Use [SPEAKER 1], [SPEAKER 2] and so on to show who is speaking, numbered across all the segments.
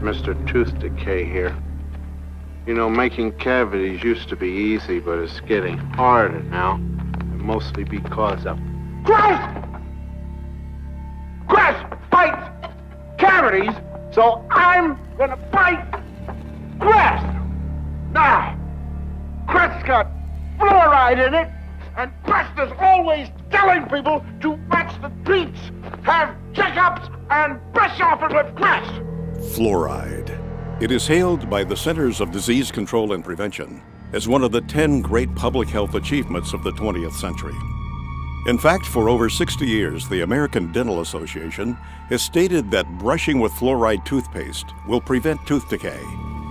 [SPEAKER 1] Mr. Tooth Decay here. You know, making cavities used to be easy, but it's getting harder now. And mostly because of... Crest! Crest fights cavities, so I'm gonna fight Crest! Now, Crest's got fluoride in it, and Crest is always telling people to watch the treats, have checkups, and brush off it with Crest!
[SPEAKER 2] Fluoride. It is hailed by the Centers of Disease Control and Prevention as one of the 10 great public health achievements of the 20th century. In fact, for over 60 years, the American Dental Association has stated that brushing with fluoride toothpaste will prevent tooth decay.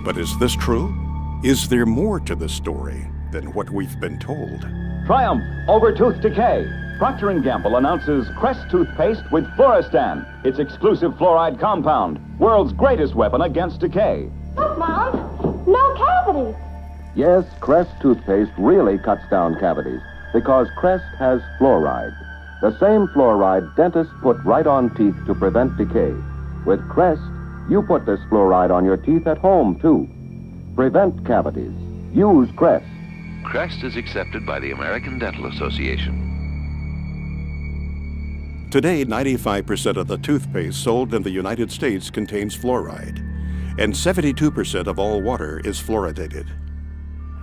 [SPEAKER 2] But is this true? Is there more to this story than what we've been told?
[SPEAKER 3] Triumph over tooth decay. Procter & Gamble announces Crest toothpaste with Fluoristan, its exclusive fluoride compound, world's greatest weapon against decay.
[SPEAKER 4] Look, Mom, no cavities.
[SPEAKER 5] Yes, Crest toothpaste really cuts down cavities because Crest has fluoride. The same fluoride dentists put right on teeth to prevent decay. With Crest, you put this fluoride on your teeth at home, too. Prevent cavities. Use Crest.
[SPEAKER 6] Crest is accepted by the American Dental Association.
[SPEAKER 2] Today, 95% of the toothpaste sold in the United States contains fluoride, and 72% of all water is fluoridated.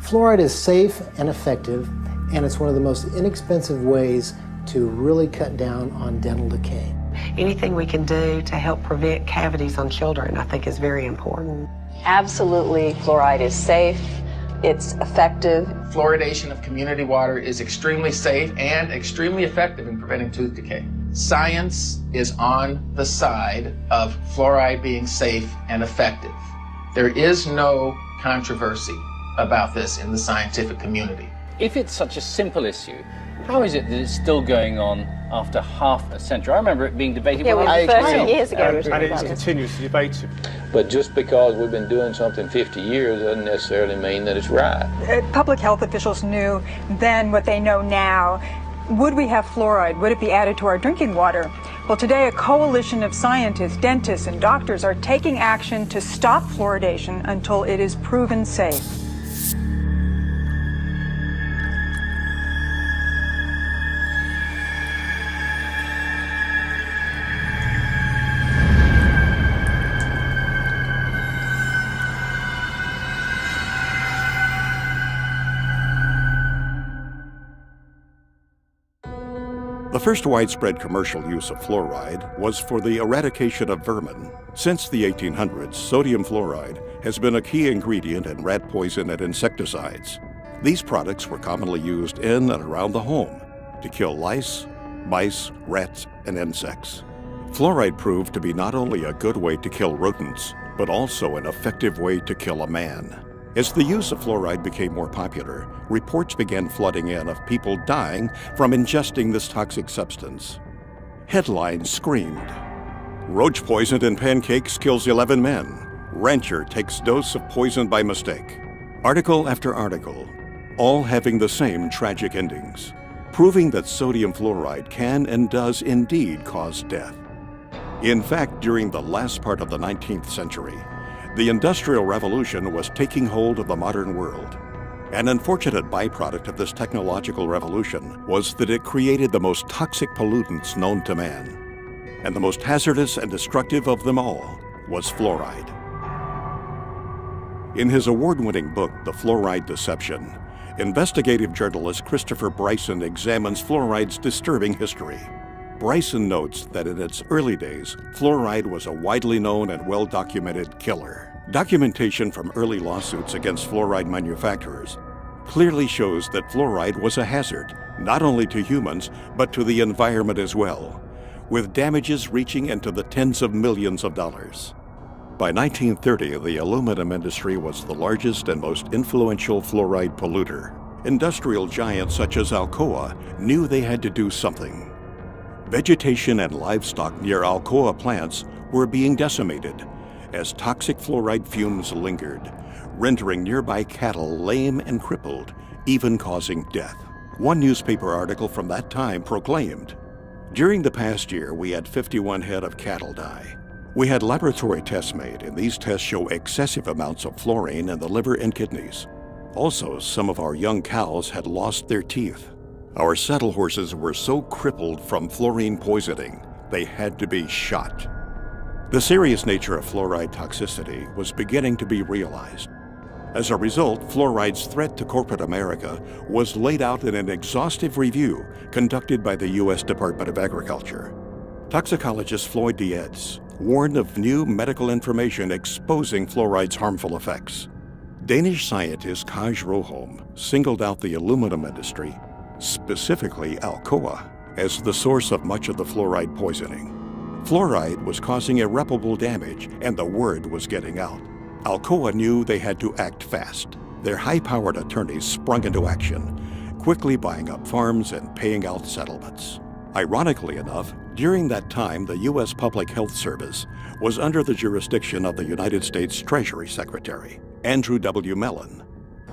[SPEAKER 7] Fluoride is safe and effective, and it's one of the most inexpensive ways to really cut down on dental decay.
[SPEAKER 8] Anything we can do to help prevent cavities on children, I think, is very important.
[SPEAKER 9] Absolutely, fluoride is safe. It's effective.
[SPEAKER 10] Fluoridation of community water is extremely safe and extremely effective in preventing tooth decay. Science is on the side of fluoride being safe and effective. There is no controversy about this in the scientific community.
[SPEAKER 11] If it's such a simple issue, how is it that it's still going on after half a century? I remember it being debated
[SPEAKER 9] when I was 30 years ago.
[SPEAKER 12] And it's continuously debated.
[SPEAKER 13] But just because we've been doing something 50 years doesn't necessarily mean that it's right.
[SPEAKER 14] Public health officials knew then what they know now. Would we have fluoride? Would it be added to our drinking water? Well, today a coalition of scientists, dentists, and doctors are taking action to stop fluoridation until it is proven safe.
[SPEAKER 2] The first widespread commercial use of fluoride was for the eradication of vermin. Since the 1800s, sodium fluoride has been a key ingredient in rat poison and insecticides. These products were commonly used in and around the home to kill lice, mice, rats, and insects. Fluoride proved to be not only a good way to kill rodents, but also an effective way to kill a man. As the use of fluoride became more popular, reports began flooding in of people dying from ingesting this toxic substance. Headlines screamed, "Roach poisoned in pancakes kills 11 men. Rancher takes dose of poison by mistake." Article after article, all having the same tragic endings, proving that sodium fluoride can and does indeed cause death. In fact, during the last part of the 19th century, the Industrial Revolution was taking hold of the modern world. An unfortunate byproduct of this technological revolution was that it created the most toxic pollutants known to man. And the most hazardous and destructive of them all was fluoride. In his award-winning book, The Fluoride Deception, investigative journalist Christopher Bryson examines fluoride's disturbing history. Bryson notes that in its early days, fluoride was a widely known and well-documented killer. Documentation from early lawsuits against fluoride manufacturers clearly shows that fluoride was a hazard, not only to humans, but to the environment as well, with damages reaching into the tens of millions of dollars. By 1930, the aluminum industry was the largest and most influential fluoride polluter. Industrial giants such as Alcoa knew they had to do something. Vegetation and livestock near Alcoa plants were being decimated as toxic fluoride fumes lingered, rendering nearby cattle lame and crippled, even causing death. One newspaper article from that time proclaimed, "During the past year, we had 51 head of cattle die. We had laboratory tests made, and these tests show excessive amounts of fluorine in the liver and kidneys. Also, some of our young cows had lost their teeth. Our saddle horses were so crippled from fluorine poisoning, they had to be shot. The serious nature of fluoride toxicity was beginning to be realized. As a result, fluoride's threat to corporate America was laid out in an exhaustive review conducted by the U.S. Department of Agriculture. Toxicologist Floyd Dietz warned of new medical information exposing fluoride's harmful effects. Danish scientist Kaj Roholm singled out the aluminum industry, specifically Alcoa, as the source of much of the fluoride poisoning. Fluoride was causing irreparable damage, and the word was getting out. Alcoa knew they had to act fast. Their high-powered attorneys sprung into action, quickly buying up farms and paying out settlements. Ironically enough, during that time, the U.S. Public Health Service was under the jurisdiction of the United States Treasury Secretary, Andrew W. Mellon.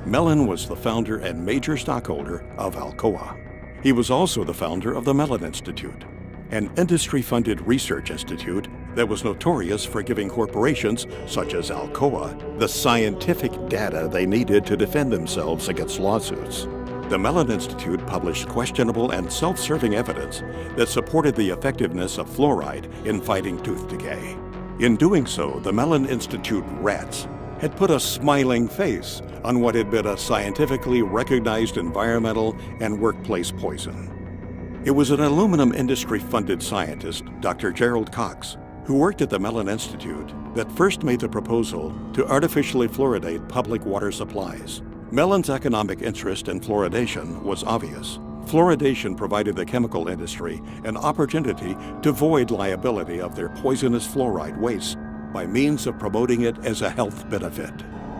[SPEAKER 2] Mellon was the founder and major stockholder of Alcoa. He was also the founder of the Mellon Institute, an industry-funded research institute that was notorious for giving corporations such as Alcoa the scientific data they needed to defend themselves against lawsuits. The Mellon Institute published questionable and self-serving evidence that supported the effectiveness of fluoride in fighting tooth decay. In doing so, the Mellon Institute rats had put a smiling face on what had been a scientifically recognized environmental and workplace poison. It was an aluminum industry-funded scientist, Dr. Gerald Cox, who worked at the Mellon Institute, that first made the proposal to artificially fluoridate public water supplies. Mellon's economic interest in fluoridation was obvious. Fluoridation provided the chemical industry an opportunity to void liability of their poisonous fluoride waste by means of promoting it as a health benefit.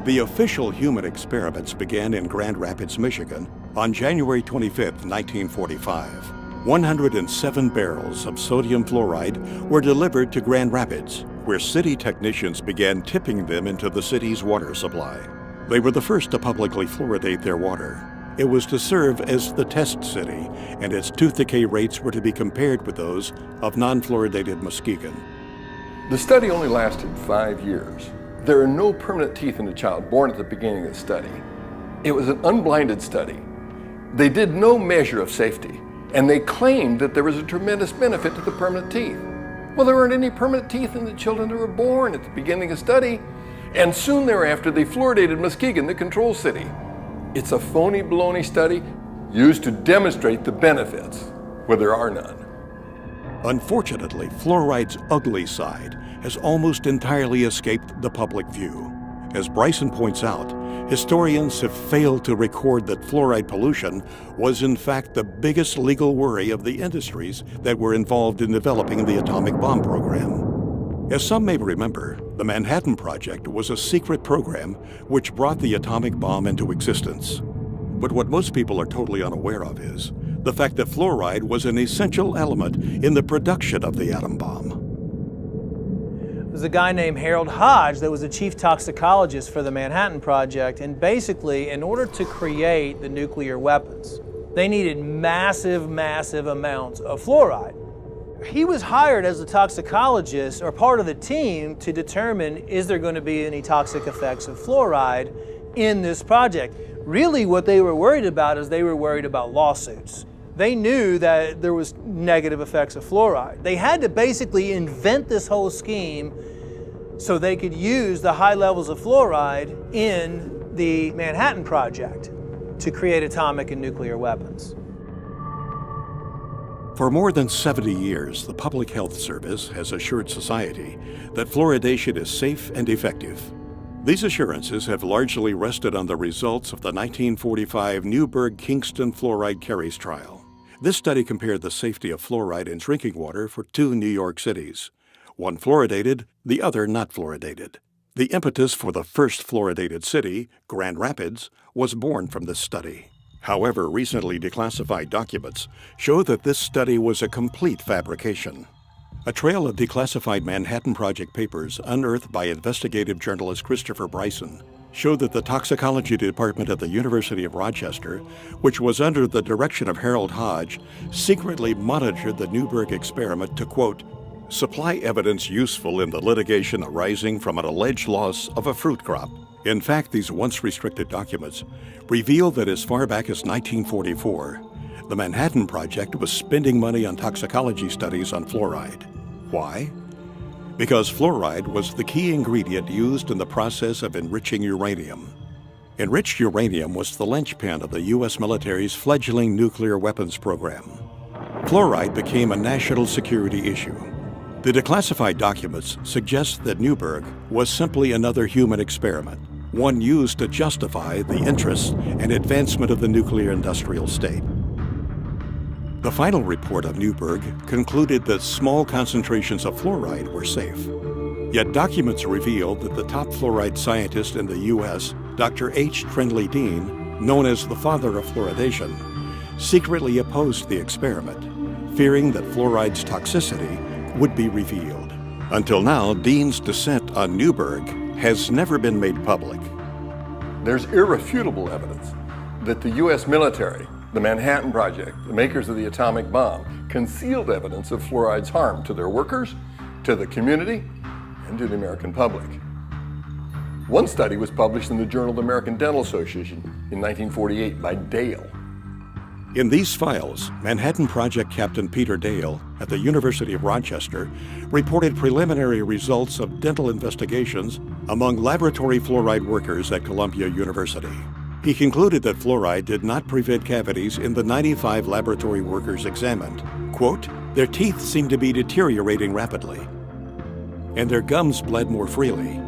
[SPEAKER 2] The official human experiments began in Grand Rapids, Michigan on January 25, 1945. 107 barrels of sodium fluoride were delivered to Grand Rapids, where city technicians began tipping them into the city's water supply. They were the first to publicly fluoridate their water. It was to serve as the test city, and its tooth decay rates were to be compared with those of non-fluoridated Muskegon.
[SPEAKER 15] The study only lasted 5 years. There are no permanent teeth in a child born at the beginning of the study. It was an unblinded study. They did no measure of safety, and they claimed that there was a tremendous benefit to the permanent teeth. Well, there weren't any permanent teeth in the children that were born at the beginning of the study, and soon thereafter they fluoridated Muskegon, the control city. It's a phony baloney study used to demonstrate the benefits, where there are none.
[SPEAKER 2] Unfortunately, fluoride's ugly side has almost entirely escaped the public view. As Bryson points out, historians have failed to record that fluoride pollution was in fact the biggest legal worry of the industries that were involved in developing the atomic bomb program. As some may remember, the Manhattan Project was a secret program which brought the atomic bomb into existence. But what most people are totally unaware of is the fact that fluoride was an essential element in the production of the atom bomb.
[SPEAKER 16] There's a guy named Harold Hodge that was the chief toxicologist for the Manhattan Project, and basically, in order to create the nuclear weapons, they needed massive amounts of fluoride. He was hired as a toxicologist or part of the team to determine, is there going to be any toxic effects of fluoride in this project? Really what they were worried about is they were worried about lawsuits. They knew that there was negative effects of fluoride. They had to basically invent this whole scheme so they could use the high levels of fluoride in the Manhattan Project to create atomic and nuclear weapons.
[SPEAKER 2] For more than 70 years, the Public Health Service has assured society that fluoridation is safe and effective. These assurances have largely rested on the results of the 1945 Newburgh-Kingston fluoride carries trial. This study compared the safety of fluoride in drinking water for 2 New York cities, one fluoridated, the other not fluoridated. The impetus for the first fluoridated city, Grand Rapids, was born from this study. However, recently declassified documents show that this study was a complete fabrication. A trail of declassified Manhattan Project papers unearthed by investigative journalist Christopher Bryson showed that the toxicology department at the University of Rochester, which was under the direction of Harold Hodge, secretly monitored the Newburgh experiment to, quote, supply evidence useful in the litigation arising from an alleged loss of a fruit crop. In fact, these once restricted documents reveal that as far back as 1944, the Manhattan Project was spending money on toxicology studies on fluoride. Why? Because fluoride was the key ingredient used in the process of enriching uranium. Enriched uranium was the linchpin of the U.S. military's fledgling nuclear weapons program. Fluoride became a national security issue. The declassified documents suggest that Newberg was simply another human experiment, one used to justify the interests and advancement of the nuclear industrial state. The final report of Newberg concluded that small concentrations of fluoride were safe. Yet documents reveal that the top fluoride scientist in the U.S., Dr. H. Trindley Dean, known as the father of fluoridation, secretly opposed the experiment, fearing that fluoride's toxicity would be revealed. Until now, Dean's dissent on Newberg has never been made public.
[SPEAKER 15] There's irrefutable evidence that the U.S. military, the Manhattan Project, the makers of the atomic bomb, concealed evidence of fluoride's harm to their workers, to the community, and to the American public. One study was published in the Journal of the American Dental Association in 1948 by Dale.
[SPEAKER 2] In these files, Manhattan Project Captain Peter Dale at the University of Rochester reported preliminary results of dental investigations among laboratory fluoride workers at Columbia University. He concluded that fluoride did not prevent cavities in the 95 laboratory workers examined. Quote, "Their teeth seemed to be deteriorating rapidly, and their gums bled more freely.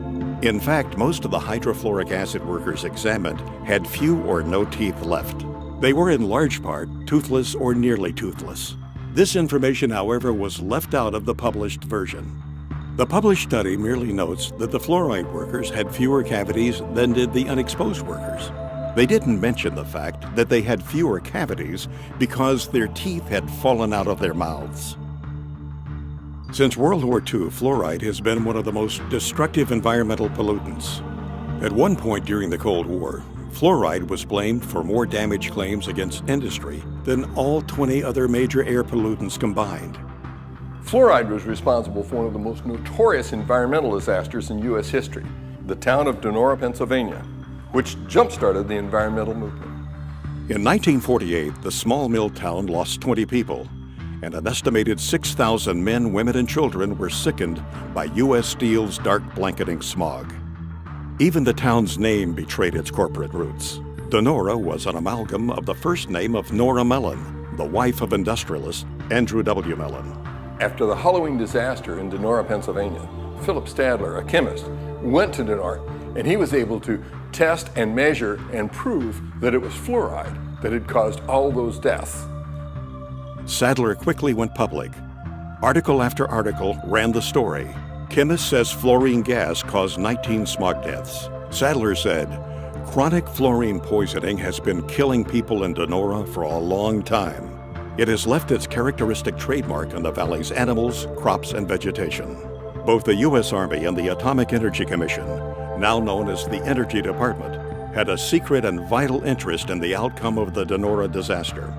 [SPEAKER 2] In fact, most of the hydrofluoric acid workers examined had few or no teeth left. They were in large part toothless or nearly toothless. This information, however, was left out of the published version. The published study merely notes that the fluoride workers had fewer cavities than did the unexposed workers. They didn't mention the fact that they had fewer cavities because their teeth had fallen out of their mouths." Since World War II, fluoride has been one of the most destructive environmental pollutants. At one point during the Cold War, fluoride was blamed for more damage claims against industry than all 20 other major air pollutants combined.
[SPEAKER 15] Fluoride was responsible for one of the most notorious environmental disasters in U.S. history, the town of Donora, Pennsylvania, which jump-started the environmental movement.
[SPEAKER 2] In 1948, the small mill town lost 20 people, and an estimated 6,000 men, women, and children were sickened by U.S. Steel's dark blanketing smog. Even the town's name betrayed its corporate roots. Donora was an amalgam of the first name of Nora Mellon, the wife of industrialist Andrew W. Mellon.
[SPEAKER 15] After the Halloween disaster in Donora, Pennsylvania, Philip Stadler, a chemist, went to Donora, and he was able to test and measure and prove that it was fluoride that had caused all those deaths.
[SPEAKER 2] Sadler quickly went public. Article after article ran the story. Chemist says fluorine gas caused 19 smog deaths. Sadler said, "Chronic fluorine poisoning has been killing people in Donora for a long time. It has left its characteristic trademark on the valley's animals, crops, and vegetation." Both the U.S. Army and the Atomic Energy Commission, now known as the Energy Department, had a secret and vital interest in the outcome of the Donora disaster.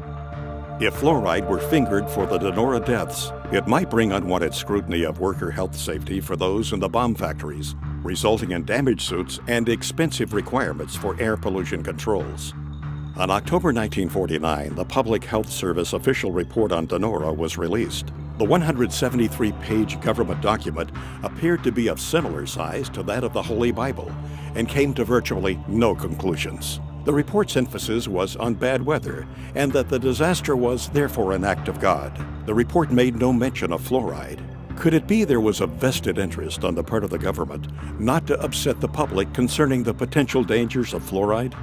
[SPEAKER 2] If fluoride were fingered for the Donora deaths, it might bring unwanted scrutiny of worker health safety for those in the bomb factories, resulting in damage suits and expensive requirements for air pollution controls. On October 1949, the Public Health Service official report on Donora was released. The 173-page government document appeared to be of similar size to that of the Holy Bible and came to virtually no conclusions. The report's emphasis was on bad weather and that the disaster was therefore an act of God. The report made no mention of fluoride. Could it be there was a vested interest on the part of the government not to upset the public concerning the potential dangers of fluoride?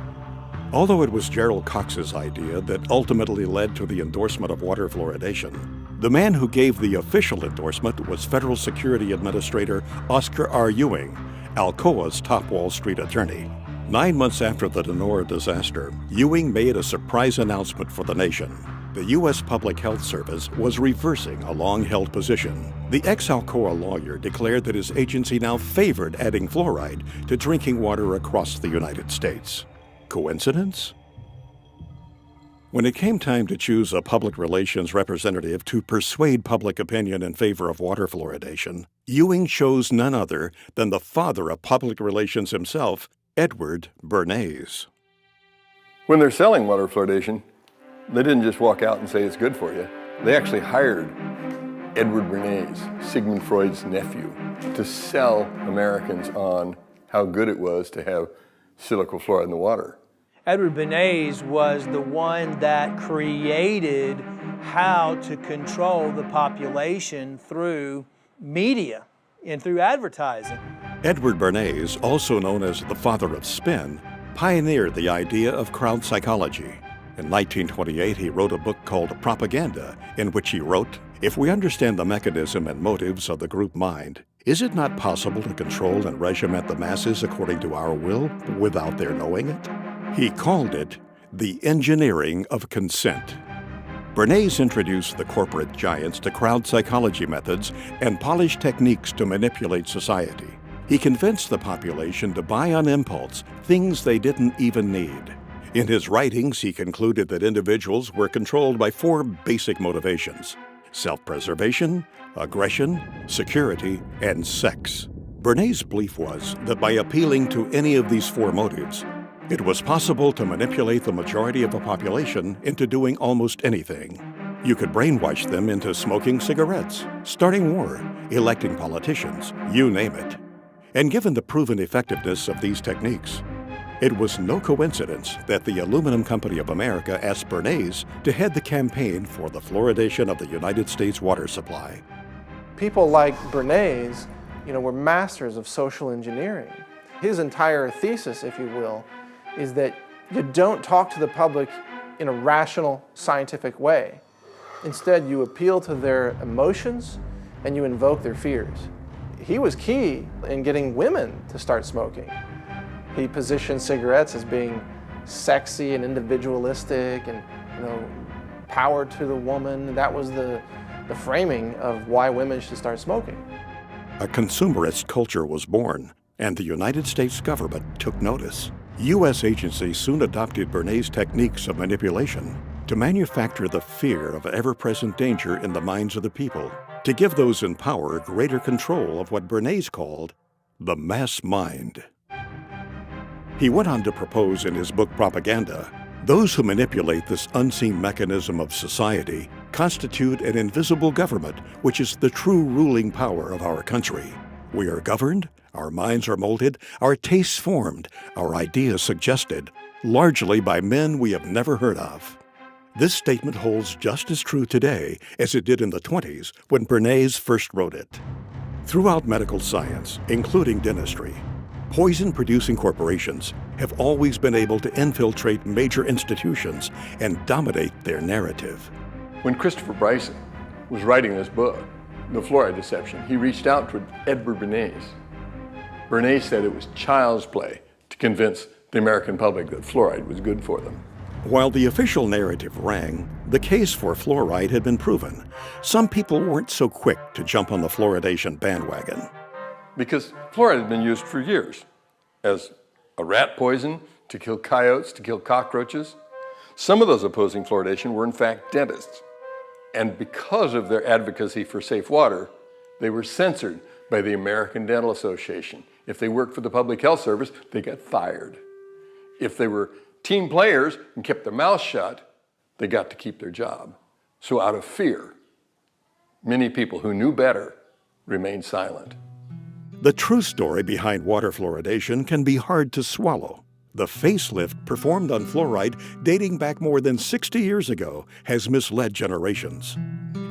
[SPEAKER 2] Although it was Gerald Cox's idea that ultimately led to the endorsement of water fluoridation, the man who gave the official endorsement was Federal Security Administrator Oscar R. Ewing, Alcoa's top Wall Street attorney. 9 months after the Donora disaster, Ewing made a surprise announcement for the nation. The U.S. Public Health Service was reversing a long-held position. The ex-Alcoa lawyer declared that his agency now favored adding fluoride to drinking water across the United States. Coincidence? When it came time to choose a public relations representative to persuade public opinion in favor of water fluoridation, Ewing chose none other than the father of public relations himself, Edward Bernays.
[SPEAKER 15] When they're selling water fluoridation, they didn't just walk out and say it's good for you. They actually hired Edward Bernays, Sigmund Freud's nephew, to sell Americans on how good it was to have silicon fluoride in the water.
[SPEAKER 16] Edward Bernays was the one that created how to control the population through media and through advertising.
[SPEAKER 2] Edward Bernays, also known as the father of spin, pioneered the idea of crowd psychology. In 1928, he wrote a book called Propaganda, in which he wrote, "If we understand the mechanism and motives of the group mind, is it not possible to control and regiment the masses according to our will without their knowing it?" He called it the engineering of consent. Bernays introduced the corporate giants to crowd psychology methods and polished techniques to manipulate society. He convinced the population to buy on impulse things they didn't even need. In his writings, he concluded that individuals were controlled by 4 basic motivations: self-preservation, aggression, security, and sex. Bernays' belief was that by appealing to any of these 4 motives, it was possible to manipulate the majority of a population into doing almost anything. You could brainwash them into smoking cigarettes, starting war, electing politicians, you name it. And given the proven effectiveness of these techniques, it was no coincidence that the Aluminum Company of America asked Bernays to head the campaign for the fluoridation of the United States water supply.
[SPEAKER 12] People like Bernays, were masters of social engineering. His entire thesis, if you will, is that you don't talk to the public in a rational, scientific way. Instead, you appeal to their emotions and you invoke their fears. He was key in getting women to start smoking. He positioned cigarettes as being sexy and individualistic and, power to the woman. That was the framing of why women should start smoking.
[SPEAKER 2] A consumerist culture was born, and the United States government took notice. U.S. agencies soon adopted Bernays' techniques of manipulation to manufacture the fear of ever-present danger in the minds of the people, to give those in power greater control of what Bernays called the mass mind. He went on to propose in his book Propaganda, those who manipulate this unseen mechanism of society constitute an invisible government, which is the true ruling power of our country. We are governed, our minds are molded, our tastes formed, our ideas suggested, largely by men we have never heard of. This statement holds just as true today as it did in the 20s when Bernays first wrote it. Throughout medical science, including dentistry, poison-producing corporations have always been able to infiltrate major institutions and dominate their narrative.
[SPEAKER 15] When Christopher Bryson was writing this book, The Fluoride Deception, he reached out to Edward Bernays. Bernays said it was child's play to convince the American public that fluoride was good for them.
[SPEAKER 2] While the official narrative rang, the case for fluoride had been proven. Some people weren't so quick to jump on the fluoridation bandwagon.
[SPEAKER 15] Because fluoride had been used for years as a rat poison, to kill coyotes, to kill cockroaches. Some of those opposing fluoridation were in fact dentists. And because of their advocacy for safe water, they were censored by the American Dental Association. If they worked for the Public Health Service, they got fired. If they were team players and kept their mouths shut, they got to keep their job. So out of fear, many people who knew better remained silent.
[SPEAKER 2] The true story behind water fluoridation can be hard to swallow. The facelift performed on fluoride dating back more than 60 years ago has misled generations.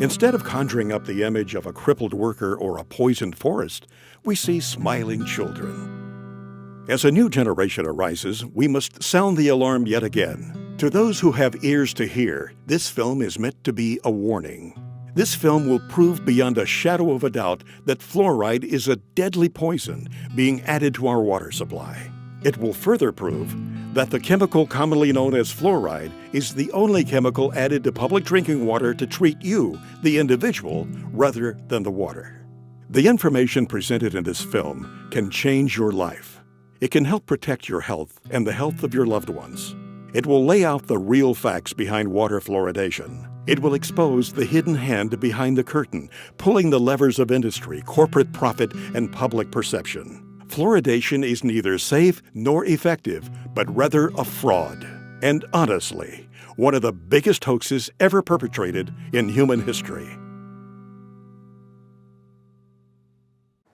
[SPEAKER 2] Instead of conjuring up the image of a crippled worker or a poisoned forest, we see smiling children. As a new generation arises, we must sound the alarm yet again. To those who have ears to hear, this film is meant to be a warning. This film will prove beyond a shadow of a doubt that fluoride is a deadly poison being added to our water supply. It will further prove that the chemical commonly known as fluoride is the only chemical added to public drinking water to treat you, the individual, rather than the water. The information presented in this film can change your life. It can help protect your health and the health of your loved ones. It will lay out the real facts behind water fluoridation. It will expose the hidden hand behind the curtain, pulling the levers of industry, corporate profit, and public perception. Fluoridation is neither safe nor effective, but rather a fraud. And honestly, one of the biggest hoaxes ever perpetrated in human history.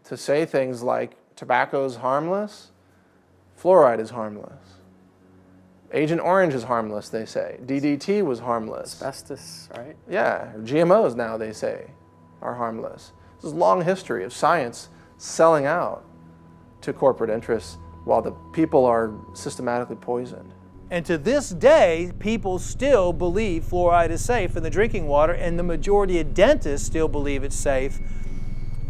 [SPEAKER 12] To say things like tobacco is harmless, fluoride is harmless. Agent Orange is harmless, they say. DDT was harmless.
[SPEAKER 17] Asbestos, right?
[SPEAKER 12] Yeah, GMOs now, they say, are harmless. This is a long history of science selling out to corporate interests while the people are systematically poisoned.
[SPEAKER 16] And to this day, people still believe fluoride is safe in the drinking water, and the majority of dentists still believe it's safe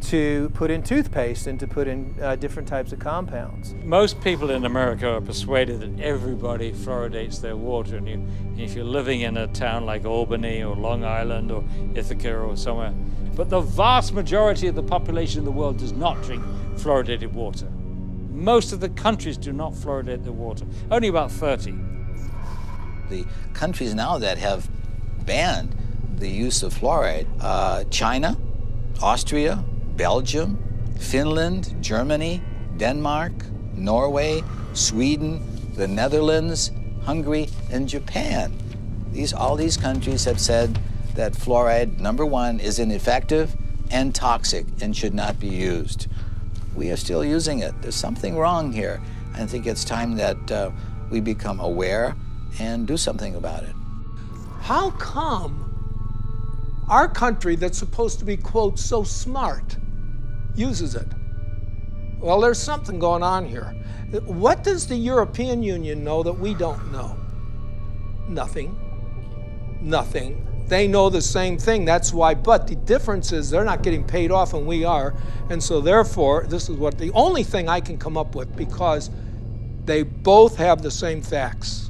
[SPEAKER 16] to put in toothpaste and to put in different types of compounds.
[SPEAKER 18] Most people in America are persuaded that everybody fluoridates their water, and if you're living in a town like Albany or Long Island or Ithaca or somewhere, but the vast majority of the population in the world does not drink fluoridated water. Most of the countries do not fluoridate their water, only about 30.
[SPEAKER 19] The countries now that have banned the use of fluoride, China, Austria, Belgium, Finland, Germany, Denmark, Norway, Sweden, the Netherlands, Hungary, and Japan. All these countries have said that fluoride, number one, is ineffective and toxic and should not be used. We are still using it. There's something wrong here. I think it's time that we become aware and do something about it.
[SPEAKER 20] How come our country that's supposed to be, quote, so smart, uses it? Well, there's something going on here. What does the European Union know that we don't know? Nothing. Nothing. They know the same thing, that's why, but the difference is they're not getting paid off and we are, and so therefore, this is what the only thing I can come up with, because they both have the same facts.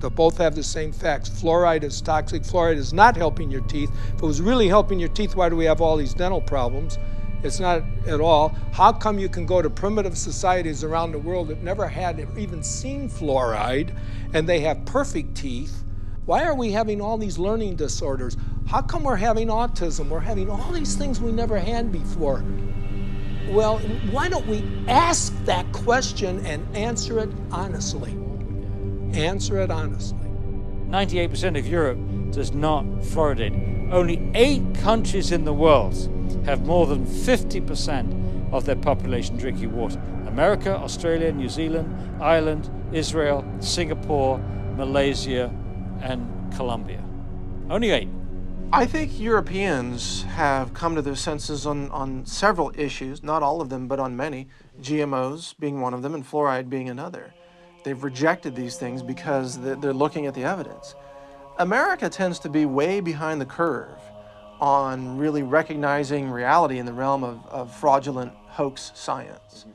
[SPEAKER 20] They both have the same facts. Fluoride is toxic. Fluoride is not helping your teeth. If it was really helping your teeth, why do we have all these dental problems? It's not at all. How come you can go to primitive societies around the world that never had even seen fluoride, and they have perfect teeth? Why are we having all these learning disorders? How come we're having autism? We're having all these things we never had before. Well, why don't we ask that question and answer it honestly? Answer it honestly.
[SPEAKER 18] 98% of Europe does not fluoridate. Only 8 countries in the world have more than 50% of their population drinking water. America, Australia, New Zealand, Ireland, Israel, Singapore, Malaysia, and Colombia. Only 8.
[SPEAKER 12] I think Europeans have come to their senses on several issues, not all of them, but on many, GMOs being one of them and fluoride being another. They've rejected these things because they're looking at the evidence. America tends to be way behind the curve on really recognizing reality in the realm of fraudulent hoax science.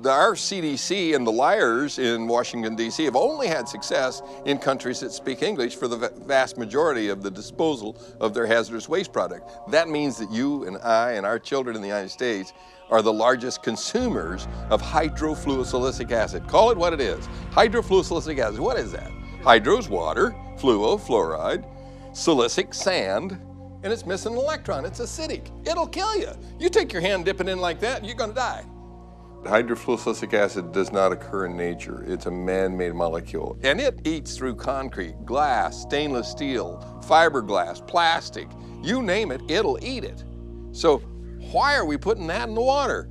[SPEAKER 15] Our CDC and the liars in Washington, D.C. have only had success in countries that speak English for the vast majority of the disposal of their hazardous waste product. That means that you and I and our children in the United States are the largest consumers of hydrofluosilicic acid. Call it what it is. Hydrofluosilicic acid, what is that? Hydro is water, fluo, fluoride, silicic, sand, and it's missing an electron. It's acidic. It'll kill you. You take your hand, dip it in like that, you're gonna die. Hydrofluosilicic acid does not occur in nature. It's a man-made molecule. And it eats through concrete, glass, stainless steel, fiberglass, plastic. You name it, it'll eat it. So why are we putting that in the water?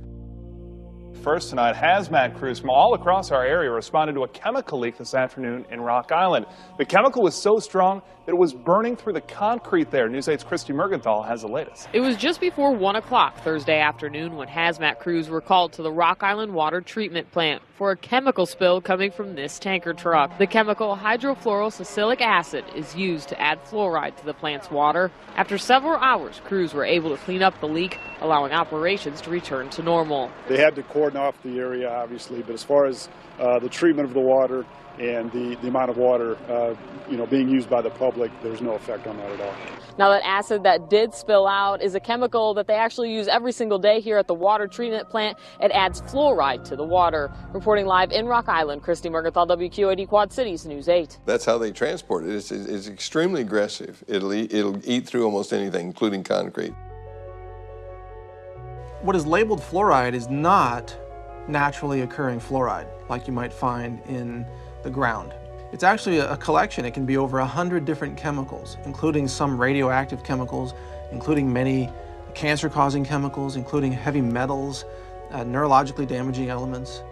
[SPEAKER 21] First tonight, hazmat crews from all across our area responded to a chemical leak this afternoon in Rock Island. The chemical was so strong that it was burning through the concrete there. News 8's Christy Mergenthal has the latest.
[SPEAKER 22] It was just before 1 o'clock Thursday afternoon when hazmat crews were called to the Rock Island water treatment plant for a chemical spill coming from this tanker truck. The chemical hydrofluorosilicic acid is used to add fluoride to the plant's water. After several hours, crews were able to clean up the leak, allowing operations to return to normal.
[SPEAKER 23] They had to cordon off the area, obviously, but as far as the treatment of the water and the amount of water being used by the public, there's no effect on that at all.
[SPEAKER 22] Now, that acid that did spill out is a chemical that they actually use every single day here at the water treatment plant. It adds fluoride to the water. Reporting Reporting live in Rock Island, Christy Mergenthal, WQAD Quad Cities News 8.
[SPEAKER 15] That's how they transport it. It's extremely aggressive. It'll eat through almost anything, including concrete.
[SPEAKER 12] What is labeled fluoride is not naturally occurring fluoride like you might find in the ground. It's actually a collection. It can be over 100 different chemicals, including some radioactive chemicals, including many cancer-causing chemicals, including heavy metals, neurologically damaging elements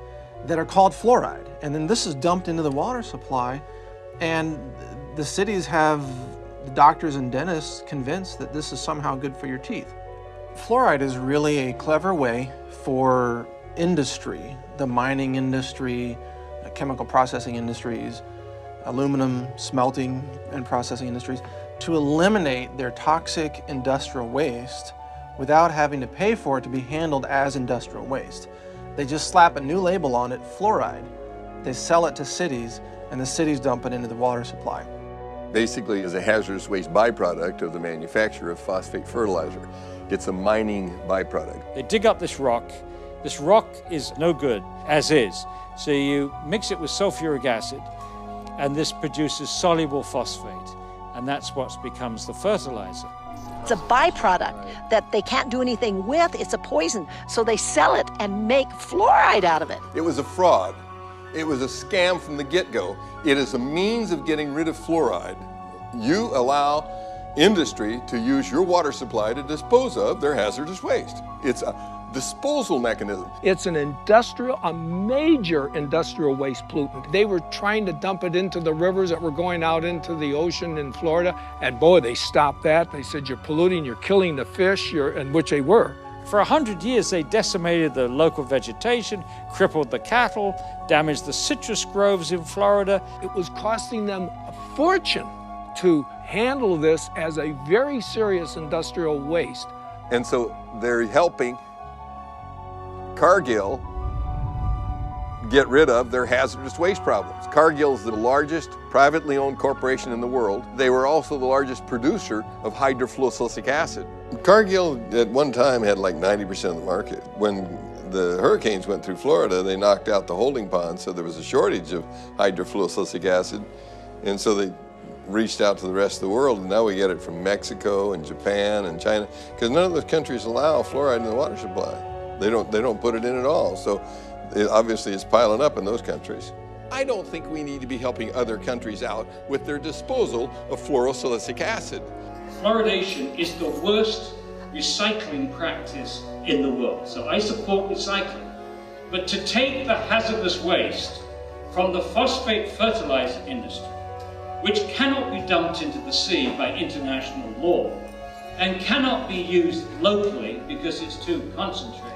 [SPEAKER 12] that are called fluoride. And then this is dumped into the water supply, and the cities have the doctors and dentists convinced that this is somehow good for your teeth. Fluoride is really a clever way for industry, the mining industry, chemical processing industries, aluminum smelting and processing industries, to eliminate their toxic industrial waste without having to pay for it to be handled as industrial waste. They just slap a new label on it, fluoride. They sell it to cities, and the cities dump it into the water supply.
[SPEAKER 15] Basically, it's a hazardous waste byproduct of the manufacture of phosphate fertilizer. It's a mining byproduct.
[SPEAKER 18] They dig up this rock. This rock is no good, as is. So you mix it with sulfuric acid, and this produces soluble phosphate, and that's what becomes the fertilizer.
[SPEAKER 1] It's a byproduct that they can't do anything with. It's a poison, so they sell it and make fluoride out of it.
[SPEAKER 15] It was a fraud. It was a scam from the get-go. It is a means of getting rid of fluoride. You allow industry to use your water supply to dispose of their hazardous waste. It's a disposal mechanism.
[SPEAKER 20] It's a major industrial waste pollutant. They were trying to dump it into the rivers that were going out into the ocean in Florida, and boy, they stopped that. They said, you're polluting, you're killing the fish, and which they were.
[SPEAKER 18] For 100 years, they decimated the local vegetation, crippled the cattle, damaged the citrus groves in Florida.
[SPEAKER 20] It was costing them a fortune to handle this as a very serious industrial waste.
[SPEAKER 15] And so they're helping Cargill get rid of their hazardous waste problems. Cargill is the largest privately owned corporation in the world. They were also the largest producer of hydrofluorosilicic acid. Cargill at one time had like 90% of the market. When the hurricanes went through Florida, they knocked out the holding pond, so there was a shortage of hydrofluorosilicic acid, and so they reached out to the rest of the world, and now we get it from Mexico and Japan and China, because none of those countries allow fluoride in the water supply. They don't put it in at all, so obviously it's piling up in those countries. I don't think we need to be helping other countries out with their disposal of fluorosilicic acid.
[SPEAKER 18] Fluoridation is the worst recycling practice in the world, so I support recycling. But to take the hazardous waste from the phosphate fertilizer industry, which cannot be dumped into the sea by international law, and cannot be used locally because it's too concentrated,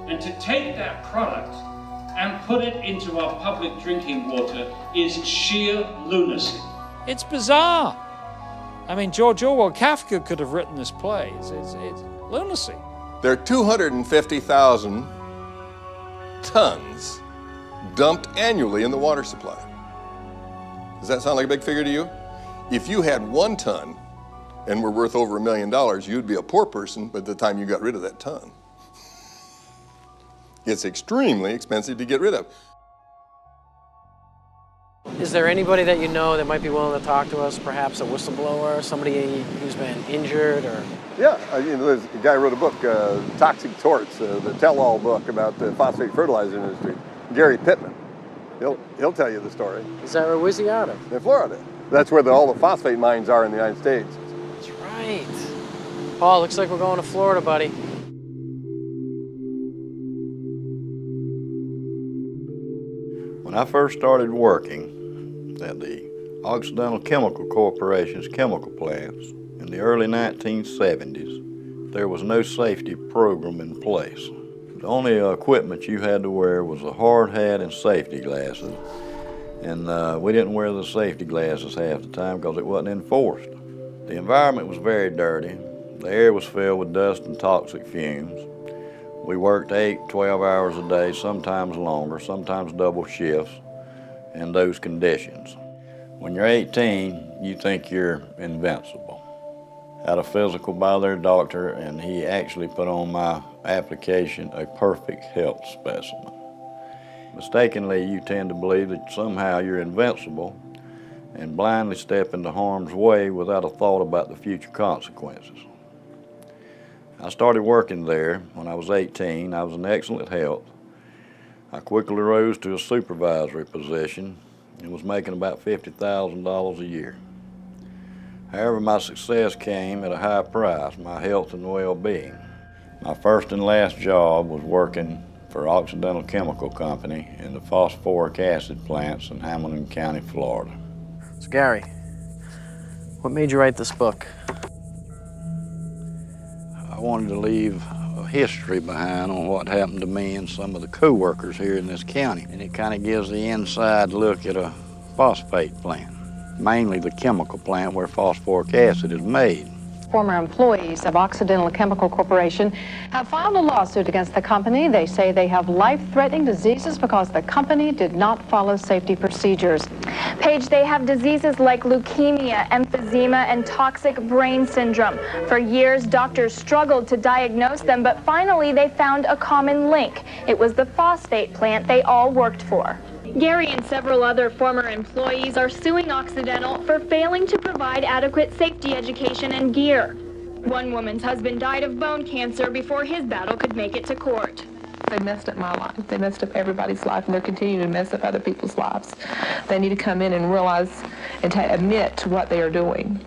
[SPEAKER 18] and to take that product and put it into our public drinking water is sheer lunacy. It's bizarre. I mean, George Orwell, Kafka could have written this play. It's lunacy.
[SPEAKER 15] There are 250,000 tons dumped annually in the water supply. Does that sound like a big figure to you? If you had 1 ton and were worth over $1 million, you'd be a poor person by the time you got rid of that ton. It's extremely expensive to get rid of.
[SPEAKER 3] Is there anybody that you know that might be willing to talk to us, perhaps a whistleblower, somebody who's been injured or?
[SPEAKER 15] Yeah, there's a guy who wrote a book, Toxic Torts, the tell-all book about the phosphate fertilizer industry, Gary Pittman. He'll tell you the story.
[SPEAKER 3] Is that where's he out of?
[SPEAKER 15] In Florida. That's where all the phosphate mines are in the United States.
[SPEAKER 3] That's right. Paul, looks like we're going to Florida, buddy.
[SPEAKER 17] When I first started working at the Occidental Chemical Corporation's chemical plants in the early 1970s, there was no safety program in place. The only equipment you had to wear was a hard hat and safety glasses, and we didn't wear the safety glasses half the time because it wasn't enforced. The environment was very dirty. The air was filled with dust and toxic fumes. We worked 8, 12 hours a day, sometimes longer, sometimes double shifts in those conditions. When you're 18, you think you're invincible. Had a physical by their doctor, and he actually put on my application a perfect health specimen. Mistakenly, you tend to believe that somehow you're invincible and blindly step into harm's way without a thought about the future consequences. I started working there when I was 18. I was in excellent health. I quickly rose to a supervisory position and was making about $50,000 a year. However, my success came at a high price, my health and well-being. My first and last job was working for Occidental Chemical Company in the phosphoric acid plants in Hamilton County, Florida.
[SPEAKER 3] So Gary, what made you write this book?
[SPEAKER 17] I wanted to leave a history behind on what happened to me and some of the co-workers here in this county. And it kind of gives the inside look at a phosphate plant, mainly the chemical plant where phosphoric acid is made.
[SPEAKER 9] Former employees of Occidental Chemical Corporation have filed a lawsuit against the company. They say they have life-threatening diseases because the company did not follow safety procedures.
[SPEAKER 4] Paige, they have diseases like leukemia, emphysema, and toxic brain syndrome. For years, doctors struggled to diagnose them, but finally they found a common link. It was the phosphate plant they all worked for. Gary and several other former employees are suing Occidental for failing to provide adequate safety education and gear. One woman's husband died of bone cancer before his battle could make it to court.
[SPEAKER 8] They messed up my life. They messed up everybody's life, and they're continuing to mess up other people's lives. They need to come in and realize and admit to what they are doing.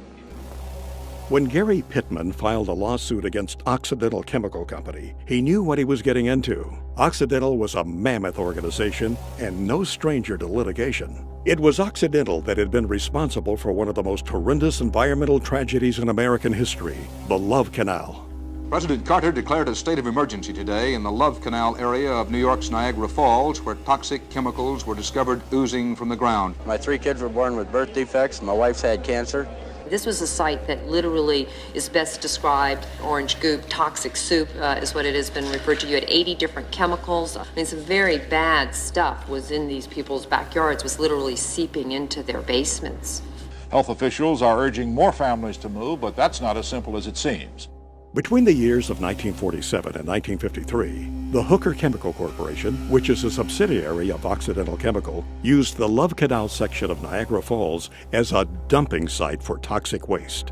[SPEAKER 2] When Gary Pittman filed a lawsuit against Occidental Chemical Company, he knew what he was getting into. Occidental was a mammoth organization and no stranger to litigation. It was Occidental that had been responsible for one of the most horrendous environmental tragedies in American history, the Love Canal.
[SPEAKER 5] President Carter declared a state of emergency today in the Love Canal area of New York's Niagara Falls, where toxic chemicals were discovered oozing from the ground.
[SPEAKER 6] My 3 kids were born with birth defects. My wife's had cancer.
[SPEAKER 24] This was a site that literally is best described, orange goop, toxic soup is what it has been referred to. You had 80 different chemicals. I mean, some very bad stuff was in these people's backyards, was literally seeping into their basements.
[SPEAKER 25] Health officials are urging more families to move, but that's not as simple as it seems.
[SPEAKER 2] Between the years of 1947 and 1953, the Hooker Chemical Corporation, which is a subsidiary of Occidental Chemical, used the Love Canal section of Niagara Falls as a dumping site for toxic waste.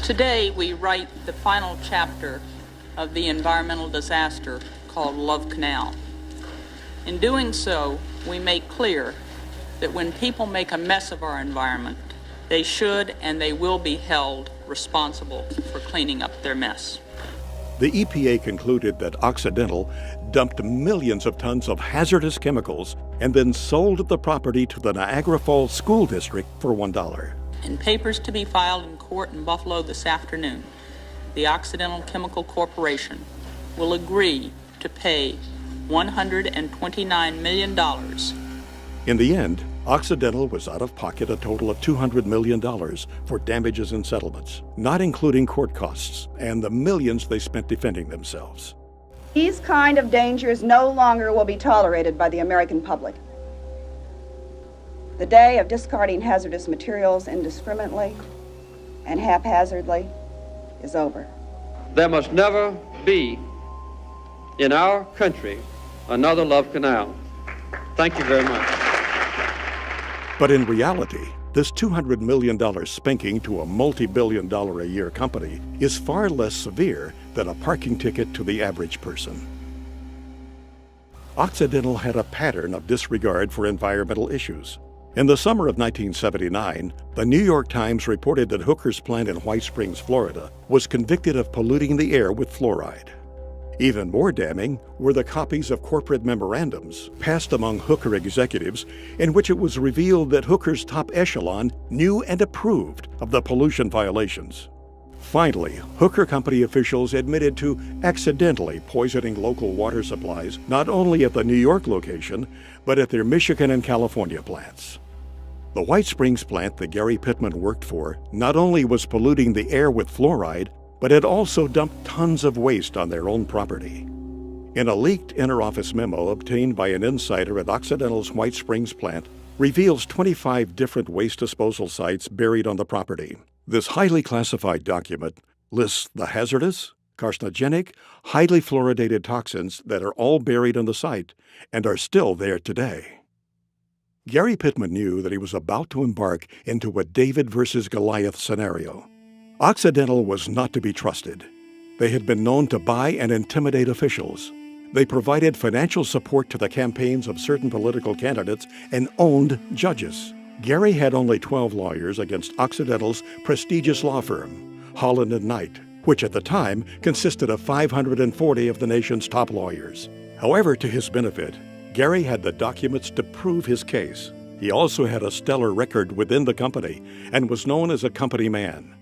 [SPEAKER 26] Today, we write the final chapter of the environmental disaster called Love Canal. In doing so, we make clear that when people make a mess of our environment, they should and they will be held responsible for cleaning up their mess.
[SPEAKER 2] The EPA concluded that Occidental dumped millions of tons of hazardous chemicals and then sold the property to the Niagara Falls School District for $1.
[SPEAKER 26] In papers to be filed in court in Buffalo this afternoon, the Occidental Chemical Corporation will agree to pay $129 million.
[SPEAKER 2] In the end, Occidental was out of pocket a total of $200 million for damages and settlements, not including court costs and the millions they spent defending themselves.
[SPEAKER 27] These kind of dangers no longer will be tolerated by the American public. The day of discarding hazardous materials indiscriminately and haphazardly is over.
[SPEAKER 28] There must never be in our country another Love Canal. Thank you very much.
[SPEAKER 2] But in reality, this $200 million spanking to a multi-billion-dollar-a-year company is far less severe than a parking ticket to the average person. Occidental had a pattern of disregard for environmental issues. In the summer of 1979, the New York Times reported that Hooker's plant in White Springs, Florida, was convicted of polluting the air with fluoride. Even more damning were the copies of corporate memorandums passed among Hooker executives in which it was revealed that Hooker's top echelon knew and approved of the pollution violations. Finally, Hooker Company officials admitted to accidentally poisoning local water supplies not only at the New York location, but at their Michigan and California plants. The White Springs plant that Gary Pittman worked for not only was polluting the air with fluoride, but had also dumped tons of waste on their own property. In a leaked inter-office memo obtained by an insider at Occidental's White Springs plant, reveals 25 different waste disposal sites buried on the property. This highly classified document lists the hazardous, carcinogenic, highly fluoridated toxins that are all buried on the site and are still there today. Gary Pittman knew that he was about to embark into a David versus Goliath scenario. Occidental was not to be trusted. They had been known to buy and intimidate officials. They provided financial support to the campaigns of certain political candidates and owned judges. Gary had only 12 lawyers against Occidental's prestigious law firm, Holland & Knight, which at the time consisted of 540 of the nation's top lawyers. However, to his benefit, Gary had the documents to prove his case. He also had a stellar record within the company and was known as a company man.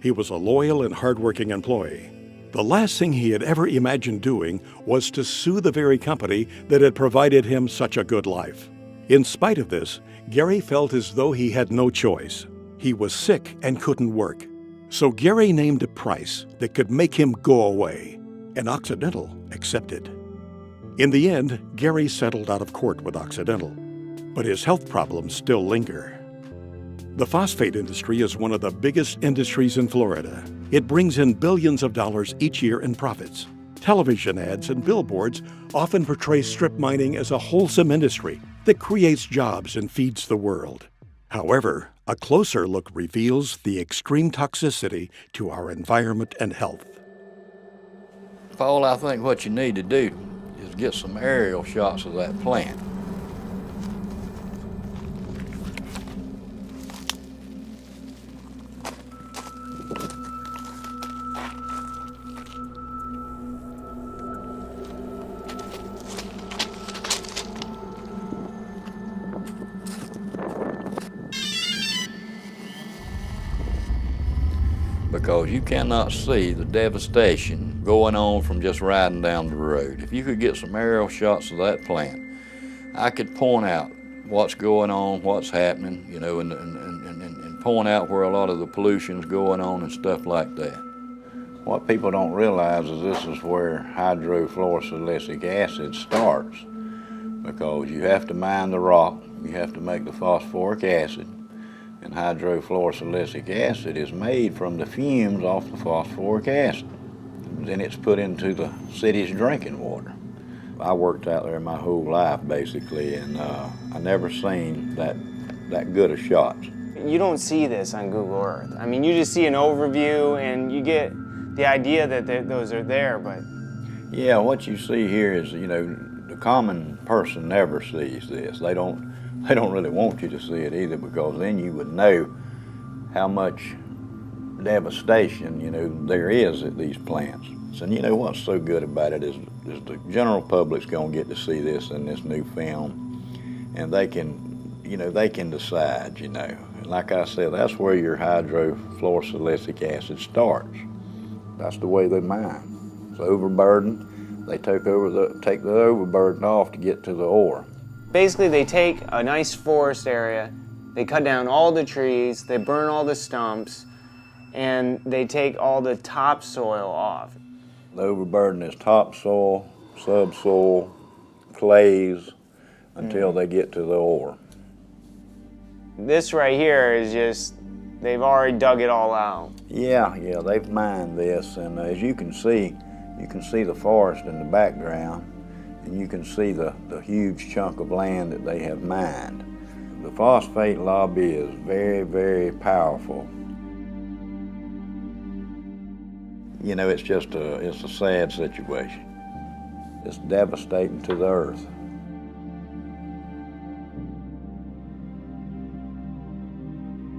[SPEAKER 2] He was a loyal and hardworking employee. The last thing he had ever imagined doing was to sue the very company that had provided him such a good life. In spite of this, Gary felt as though he had no choice. He was sick and couldn't work. So Gary named a price that could make him go away, and Occidental accepted. In the end, Gary settled out of court with Occidental, but his health problems still linger. The phosphate industry is one of the biggest industries in Florida. It brings in billions of dollars each year in profits. Television ads and billboards often portray strip mining as a wholesome industry that creates jobs and feeds the world. However, a closer look reveals the extreme toxicity to our environment and health.
[SPEAKER 17] Paul, I think what you need to do is get some aerial shots of that plant. Because you cannot see the devastation going on from just riding down the road. If you could get some aerial shots of that plant, I could point out what's going on, what's happening, you know, and point out where a lot of the pollution's going on and stuff like that. What people don't realize is this is where hydrofluorosilicic acid starts, because you have to mine the rock, you have to make the phosphoric acid, and hydrofluorosilicic acid is made from the fumes off the phosphoric acid. Then it's put into the city's drinking water. I worked out there my whole life, basically, and I never seen that good of shots.
[SPEAKER 7] You don't see this on Google Earth. I mean, you just see an overview and you get the idea that those are there, but...
[SPEAKER 17] Yeah, what you see here is, you know, the common person never sees this. They don't really want you to see it either, because then you would know how much devastation, you know, there is at these plants. So, you know, what's so good about it is the general public's going to get to see this in this new film, and they can, you know, they can decide, you know. And like I said, that's where your hydrofluorosilicic acid starts. That's the way they mine. It's overburdened. They take the overburden off to get to the ore.
[SPEAKER 7] Basically, they take a nice forest area, they cut down all the trees, they burn all the stumps, and they take all the topsoil off.
[SPEAKER 17] The overburden is topsoil, subsoil, clays, until they get to the ore.
[SPEAKER 7] This right here is just, they've already dug it all out.
[SPEAKER 17] Yeah, they've mined this, and as you can see the forest in the background, and you can see the huge chunk of land that they have mined. The phosphate lobby is very, very powerful. You know, it's a sad situation. It's devastating to the earth.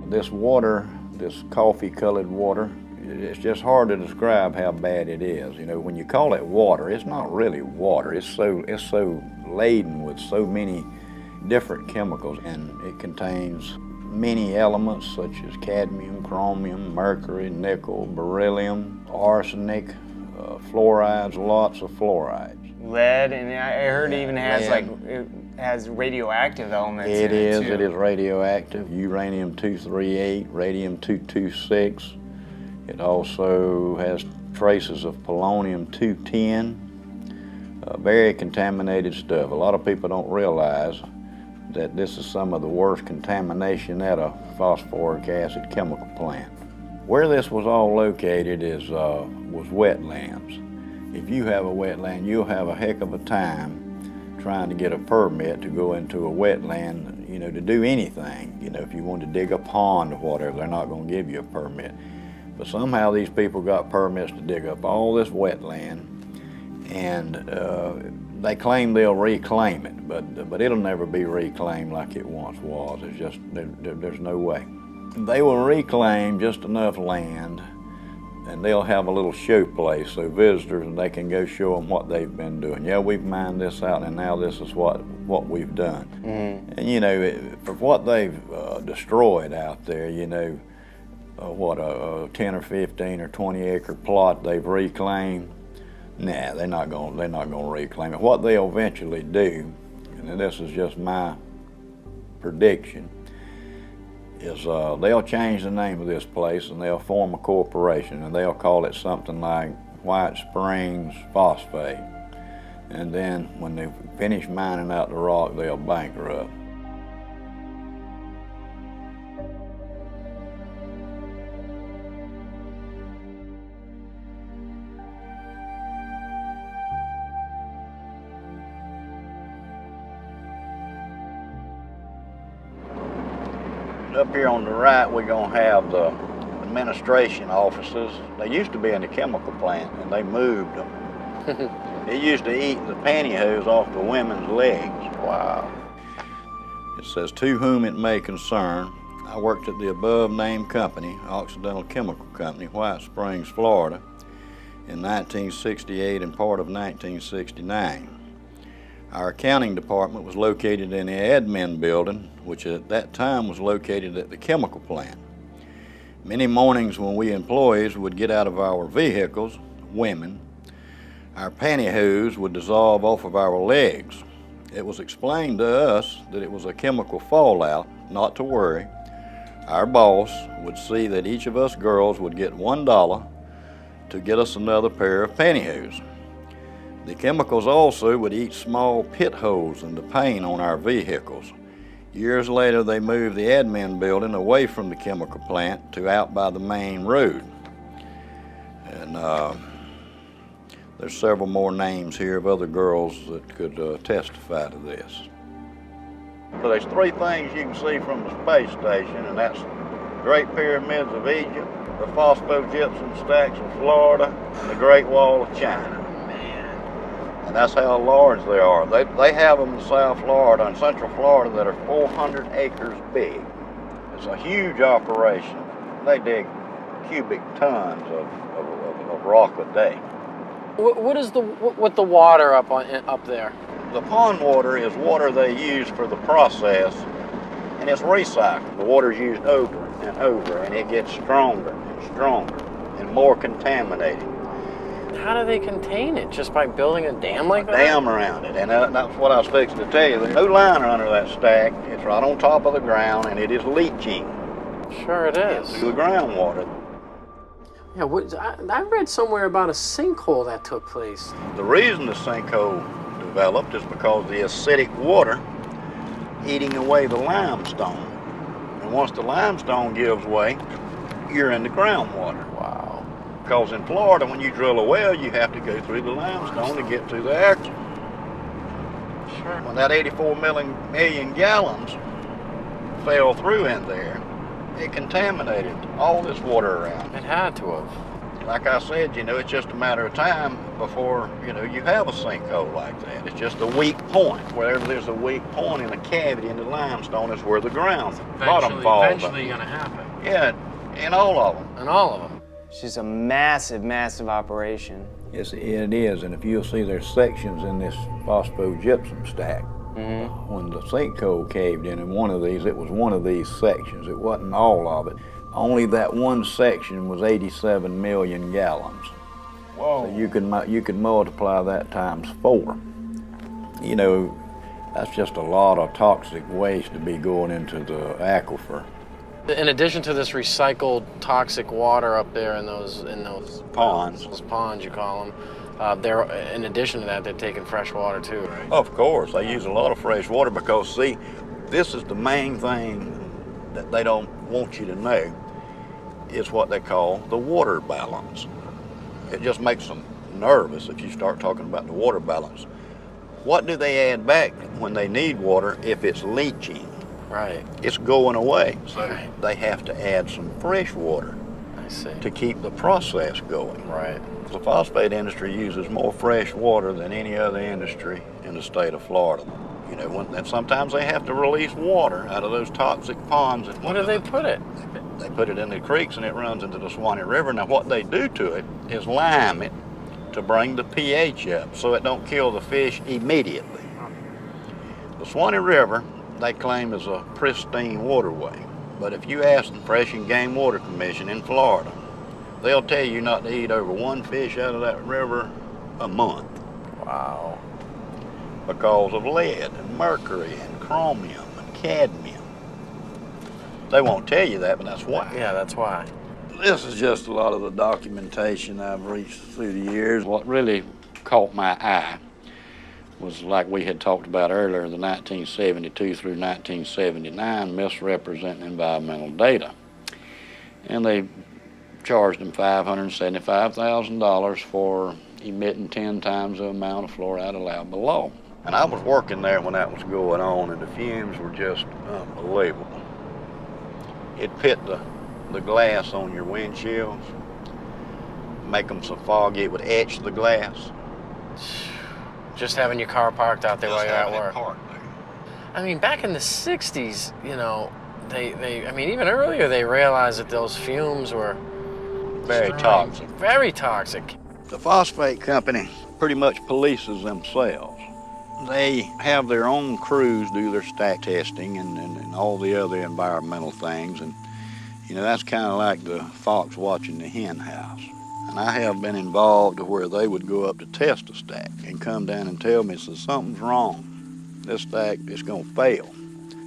[SPEAKER 17] This water, this coffee-colored water, it's just hard to describe how bad it is. You know, when you call it water, it's not really water. It's so laden with so many different chemicals, and it contains many elements such as cadmium, chromium, mercury, nickel, beryllium, arsenic, fluorides, lots of fluorides.
[SPEAKER 7] Lead, and I heard it even has it has radioactive elements in it too.
[SPEAKER 17] It is radioactive. Uranium-238, radium-226. It also has traces of polonium-210. Very contaminated stuff. A lot of people don't realize that this is some of the worst contamination at a phosphoric acid chemical plant. Where this was all located was wetlands. If you have a wetland, you'll have a heck of a time trying to get a permit to go into a wetland, you know, to do anything. You know, if you want to dig a pond or whatever, they're not going to give you a permit. But somehow these people got permits to dig up all this wetland, and they claim they'll reclaim it, but it'll never be reclaimed like it once was. It's just, there's no way. They will reclaim just enough land, and they'll have a little show place so visitors, and they can go show them what they've been doing. Yeah, we've mined this out, and now this is what we've done. Mm-hmm. And you know, for what they've destroyed out there, you know, what a 10 or 15 or 20 acre plot they've reclaimed. Nah, they're not going to reclaim it. What they'll eventually do, and this is just my prediction, is they'll change the name of this place and they'll form a corporation, and they'll call it something like White Springs Phosphate. And then when they finish mining out the rock, they'll bankrupt. Up here on the right, we're going to have the administration offices. They used to be in the chemical plant, and they moved them. It used to eat the pantyhose off the women's legs. Wow. It says, "To whom it may concern, I worked at the above-named company, Occidental Chemical Company, White Springs, Florida, in 1968 and part of 1969. Our accounting department was located in the admin building, which at that time was located at the chemical plant. Many mornings when we employees would get out of our vehicles, women, our pantyhose would dissolve off of our legs. It was explained to us that it was a chemical fallout, not to worry. Our boss would see that each of us girls would get $1 to get us another pair of pantyhose. The chemicals also would eat small pit holes in the paint on our vehicles. Years later, they moved the admin building away from the chemical plant to out by the main road. And there's several more names here of other girls that could testify to this. So there's three things you can see from the space station, and that's the Great Pyramids of Egypt, the phosphogypsum stacks of Florida, and the Great Wall of China. And that's how large they are. They have them in South Florida and Central Florida that are 400 acres big. It's a huge operation. They dig cubic tons of rock a day.
[SPEAKER 3] What is with the water up there?
[SPEAKER 17] The pond water is water they use for the process, and it's recycled. The water's used over and over, and it gets stronger and stronger and more contaminated.
[SPEAKER 3] How do they contain it? Just by building a dam like that?
[SPEAKER 17] A dam around it, and that's what I was fixing to tell you. There's no liner under that stack. It's right on top of the ground, and it is leaching.
[SPEAKER 3] Sure it is.
[SPEAKER 17] Through the groundwater.
[SPEAKER 3] Yeah, I read somewhere about a sinkhole that took place.
[SPEAKER 17] The reason the sinkhole developed is because the acidic water eating away the limestone. And once the limestone gives way, you're in the groundwater. Wow. Because in Florida, when you drill a well, you have to go through the limestone to get to the action. Sure. When that 84 million gallons fell through in there, it contaminated all this water around.
[SPEAKER 3] It had to have.
[SPEAKER 17] Like I said, you know, it's just a matter of time before, you know, you have a sinkhole like that. It's just a weak point. Wherever there's a weak point in a cavity in the limestone is where the bottom falls.
[SPEAKER 3] Eventually going to happen.
[SPEAKER 17] Yeah, in all of them.
[SPEAKER 3] In all of them.
[SPEAKER 7] It's just a massive, massive operation.
[SPEAKER 17] Yes, it is, and if you'll see, there's sections in this phosphogypsum stack. Mm-hmm. When the sinkhole caved in one of these, it was one of these sections. It wasn't all of it. Only that one section was 87 million gallons. Whoa. So you could multiply that times 4. You know, that's just a lot of toxic waste to be going into the aquifer.
[SPEAKER 3] In addition to this recycled toxic water up there in those
[SPEAKER 17] ponds,
[SPEAKER 3] you call them, in addition to that, they're taking fresh water too, right?
[SPEAKER 17] Of course, they use a lot of fresh water because, see, this is the main thing that they don't want you to know, is what they call the water balance. It just makes them nervous if you start talking about the water balance. What do they add back when they need water if it's leaching?
[SPEAKER 3] Right.
[SPEAKER 17] It's going away. So they have to add some fresh water to keep the process going.
[SPEAKER 3] Right.
[SPEAKER 17] The phosphate industry uses more fresh water than any other industry in the state of Florida. You know, and sometimes they have to release water out of those toxic ponds.
[SPEAKER 3] Where do they put it?
[SPEAKER 17] They put it in the creeks and it runs into the Swanee River. Now what they do to it is lime it to bring the pH up so it don't kill the fish immediately. The Swanee River, they claim, is a pristine waterway. But if you ask the Fish and Game Water Commission in Florida, they'll tell you not to eat over one fish out of that river a month.
[SPEAKER 3] Wow.
[SPEAKER 17] Because of lead and mercury and chromium and cadmium. They won't tell you that, but that's why.
[SPEAKER 3] Yeah, that's why.
[SPEAKER 17] This is just a lot of the documentation I've reached through the years.
[SPEAKER 25] What really caught my eye was, like we had talked about earlier, the 1972 through 1979 misrepresenting environmental data. And they charged them $575,000 for emitting 10 times the amount of fluoride allowed below.
[SPEAKER 17] And I was working there when that was going on, and the fumes were just unbelievable. It pit the glass on your windshields, make them so foggy it would etch the glass.
[SPEAKER 3] Just having your car parked out there while you're at work.
[SPEAKER 17] Parked there.
[SPEAKER 3] I mean, back in the 60s, you know, I mean, even earlier they realized that those fumes were
[SPEAKER 17] very toxic.
[SPEAKER 3] Very toxic.
[SPEAKER 17] The phosphate company pretty much polices themselves. They have their own crews do their stack testing and all the other environmental things. And, you know, that's kind of like the fox watching the hen house. And I have been involved to where they would go up to test a stack and come down and tell me, so something's wrong. This stack is going to fail.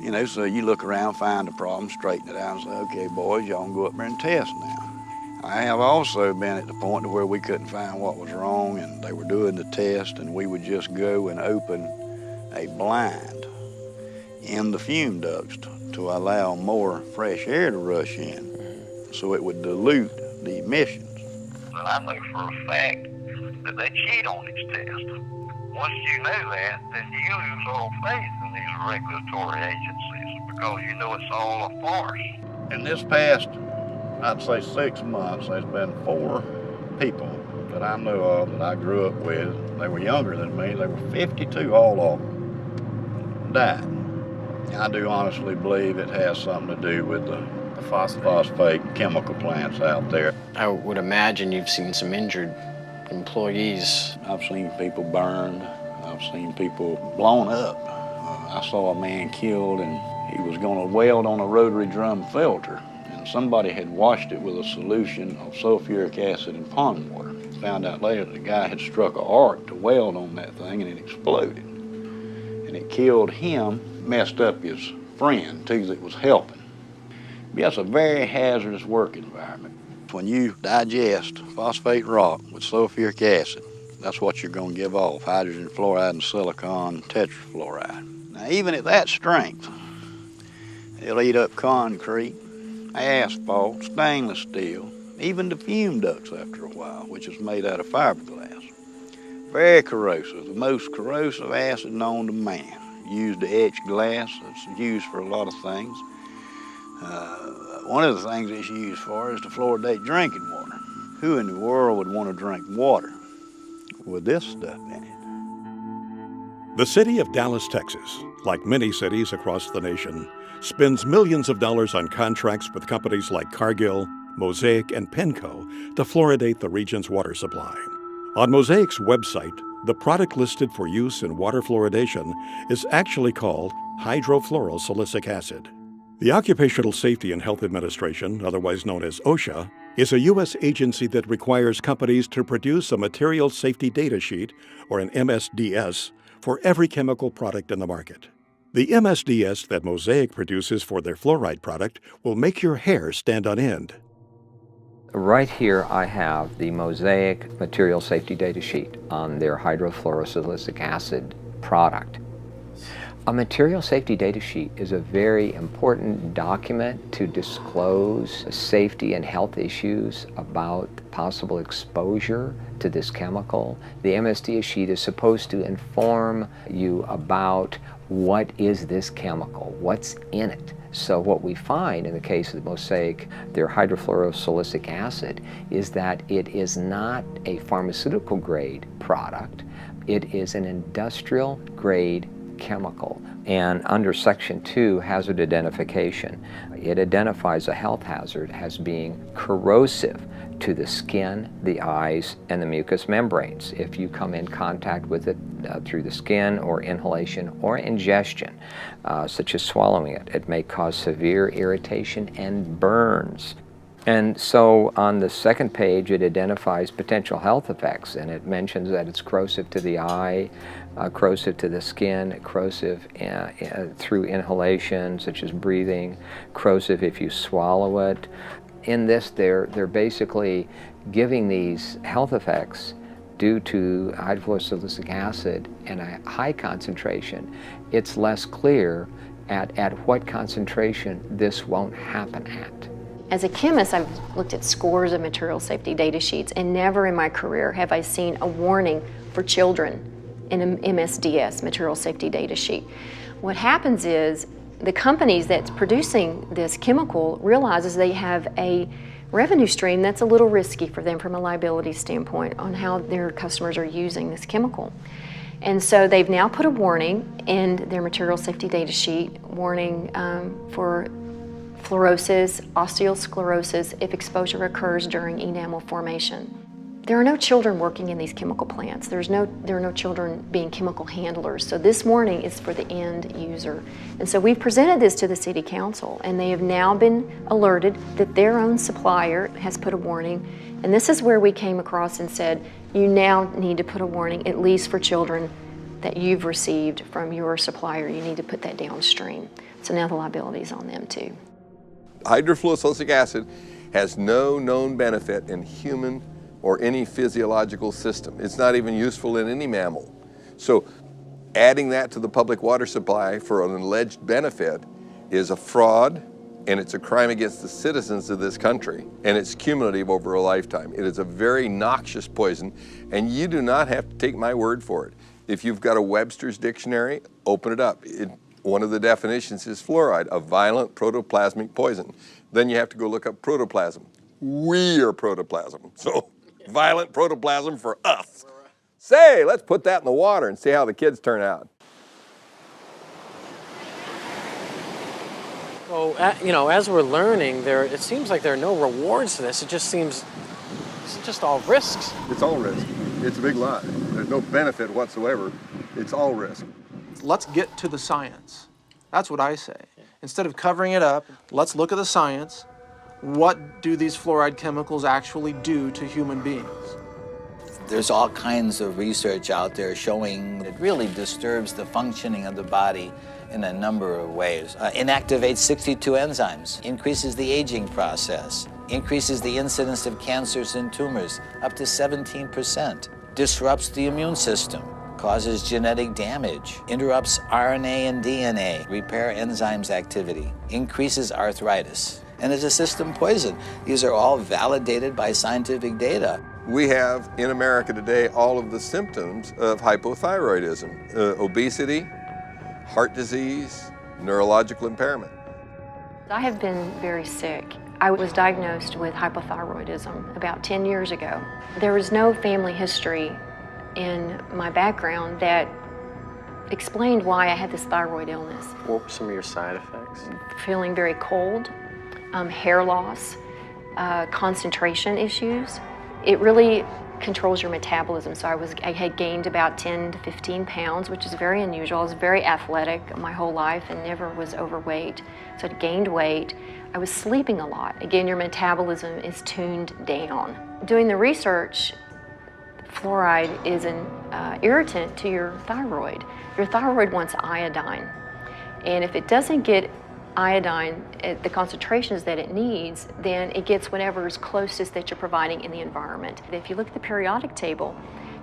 [SPEAKER 17] You know, so you look around, find the problem, straighten it out, and say, okay, boys, y'all can go up there and test now. I have also been at the point to where we couldn't find what was wrong, and they were doing the test, and we would just go and open a blind in the fume ducts to allow more fresh air to rush in, so it would dilute the emissions.
[SPEAKER 10] But I know for a fact that they cheat on these tests. Once you know that, then you lose all faith in these regulatory agencies because you know it's all a farce.
[SPEAKER 17] In this past, I'd say 6 months, there's been 4 people that I know of that I grew up with. They were younger than me. They were 52, all of them died. And I do honestly believe it has something to do with the phosphate chemical plants out there.
[SPEAKER 3] I would imagine you've seen some injured employees.
[SPEAKER 17] I've seen people burned. I've seen people blown up. I saw a man killed, and he was going to weld on a rotary drum filter. Somebody had washed it with a solution of sulfuric acid and pond water. Found out later the guy had struck an arc to weld on that thing, and it exploded. And it killed him, messed up his friend too that was helping. Yeah, it's a very hazardous work environment. When you digest phosphate rock with sulfuric acid, that's what you're going to give off, hydrogen fluoride and silicon tetrafluoride. Now even at that strength, it'll eat up concrete, asphalt, stainless steel, even the fume ducts after a while, which is made out of fiberglass. Very corrosive, the most corrosive acid known to man. Used to etch glass, it's used for a lot of things. One of the things it's used for is to fluoridate drinking water. Who in the world would want to drink water with this stuff in it?
[SPEAKER 2] The city of Dallas, Texas, like many cities across the nation, spends millions of dollars on contracts with companies like Cargill, Mosaic, and Penco to fluoridate the region's water supply. On Mosaic's website, the product listed for use in water fluoridation is actually called hydrofluorosilicic acid. The Occupational Safety and Health Administration, otherwise known as OSHA, is a U.S. agency that requires companies to produce a material safety data sheet, or an MSDS, for every chemical product in the market. The MSDS that Mosaic produces for their fluoride product will make your hair stand on end.
[SPEAKER 11] Right here I have the Mosaic material safety data sheet on their hydrofluorosilicic acid product. A material safety data sheet is a very important document to disclose safety and health issues about possible exposure to this chemical. The MSDS sheet is supposed to inform you about what is this chemical, what's in it. So what we find in the case of the Mosaic, their hydrofluorosilicic acid, is that it is not a pharmaceutical grade product. It is an industrial grade chemical. And under Section 2, hazard identification, it identifies a health hazard as being corrosive to the skin, the eyes, and the mucous membranes. If you come in contact with it through the skin or inhalation or ingestion, such as swallowing it, it may cause severe irritation and burns. And so on the second page, it identifies potential health effects, and it mentions that it's corrosive to the eye, corrosive to the skin, corrosive through inhalation, such as breathing, corrosive if you swallow it. In this, they're basically giving these health effects due to hydrofluorosilicic acid and a high concentration. It's less clear at what concentration this won't happen at.
[SPEAKER 12] As a chemist, I've looked at scores of material safety data sheets, and never in my career have I seen a warning for children in an MSDS, material safety data sheet. What happens is the companies that's producing this chemical realizes they have a revenue stream that's a little risky for them from a liability standpoint on how their customers are using this chemical. And so they've now put a warning in their material safety data sheet, warning for fluorosis, osteosclerosis if exposure occurs during enamel formation. There are no children working in these chemical plants. There are no children being chemical handlers. So this warning is for the end user. And so we've presented this to the City Council, and they have now been alerted that their own supplier has put a warning. And this is where we came across and said, you now need to put a warning, at least for children that you've received from your supplier. You need to put that downstream. So now the liability is on them too.
[SPEAKER 15] Hydrofluorosilicic acid has no known benefit in human or any physiological system. It's not even useful in any mammal. So adding that to the public water supply for an alleged benefit is a fraud, and it's a crime against the citizens of this country, and it's cumulative over a lifetime. It is a very noxious poison, and you do not have to take my word for it. If you've got a Webster's dictionary, open it up. One of the definitions is fluoride, a violent protoplasmic poison. Then you have to go look up protoplasm. We are protoplasm, so violent protoplasm for us. Say, let's put that in the water and see how the kids turn out.
[SPEAKER 3] So, as we're learning, it seems like there are no rewards to this. It just seems it's just all risks.
[SPEAKER 15] It's all risk. It's a big lie. There's no benefit whatsoever. It's all risk.
[SPEAKER 13] Let's get to the science. That's what I say. Instead of covering it up, let's look at the science. What do these fluoride chemicals actually do to human beings?
[SPEAKER 14] There's all kinds of research out there showing it really disturbs the functioning of the body in a number of ways. Inactivates 62 enzymes, increases the aging process, increases the incidence of cancers and tumors up to 17%, disrupts the immune system, causes genetic damage, interrupts RNA and DNA, repair enzymes activity, increases arthritis, and is a system poison. These are all validated by scientific data.
[SPEAKER 15] We have in America today all of the symptoms of hypothyroidism, obesity, heart disease, neurological impairment.
[SPEAKER 12] I have been very sick. I was diagnosed with hypothyroidism about 10 years ago. There was no family history in my background that explained why I had this thyroid illness.
[SPEAKER 3] What were some of your side effects?
[SPEAKER 12] Feeling very cold, hair loss, concentration issues. It really controls your metabolism. So I had gained about 10 to 15 pounds, which is very unusual. I was very athletic my whole life and never was overweight. So I'd gained weight. I was sleeping a lot. Again, your metabolism is tuned down. Doing the research, fluoride is an irritant to your thyroid. Your thyroid wants iodine. And if it doesn't get iodine at the concentrations that it needs, then it gets whatever is closest that you're providing in the environment. If you look at the periodic table,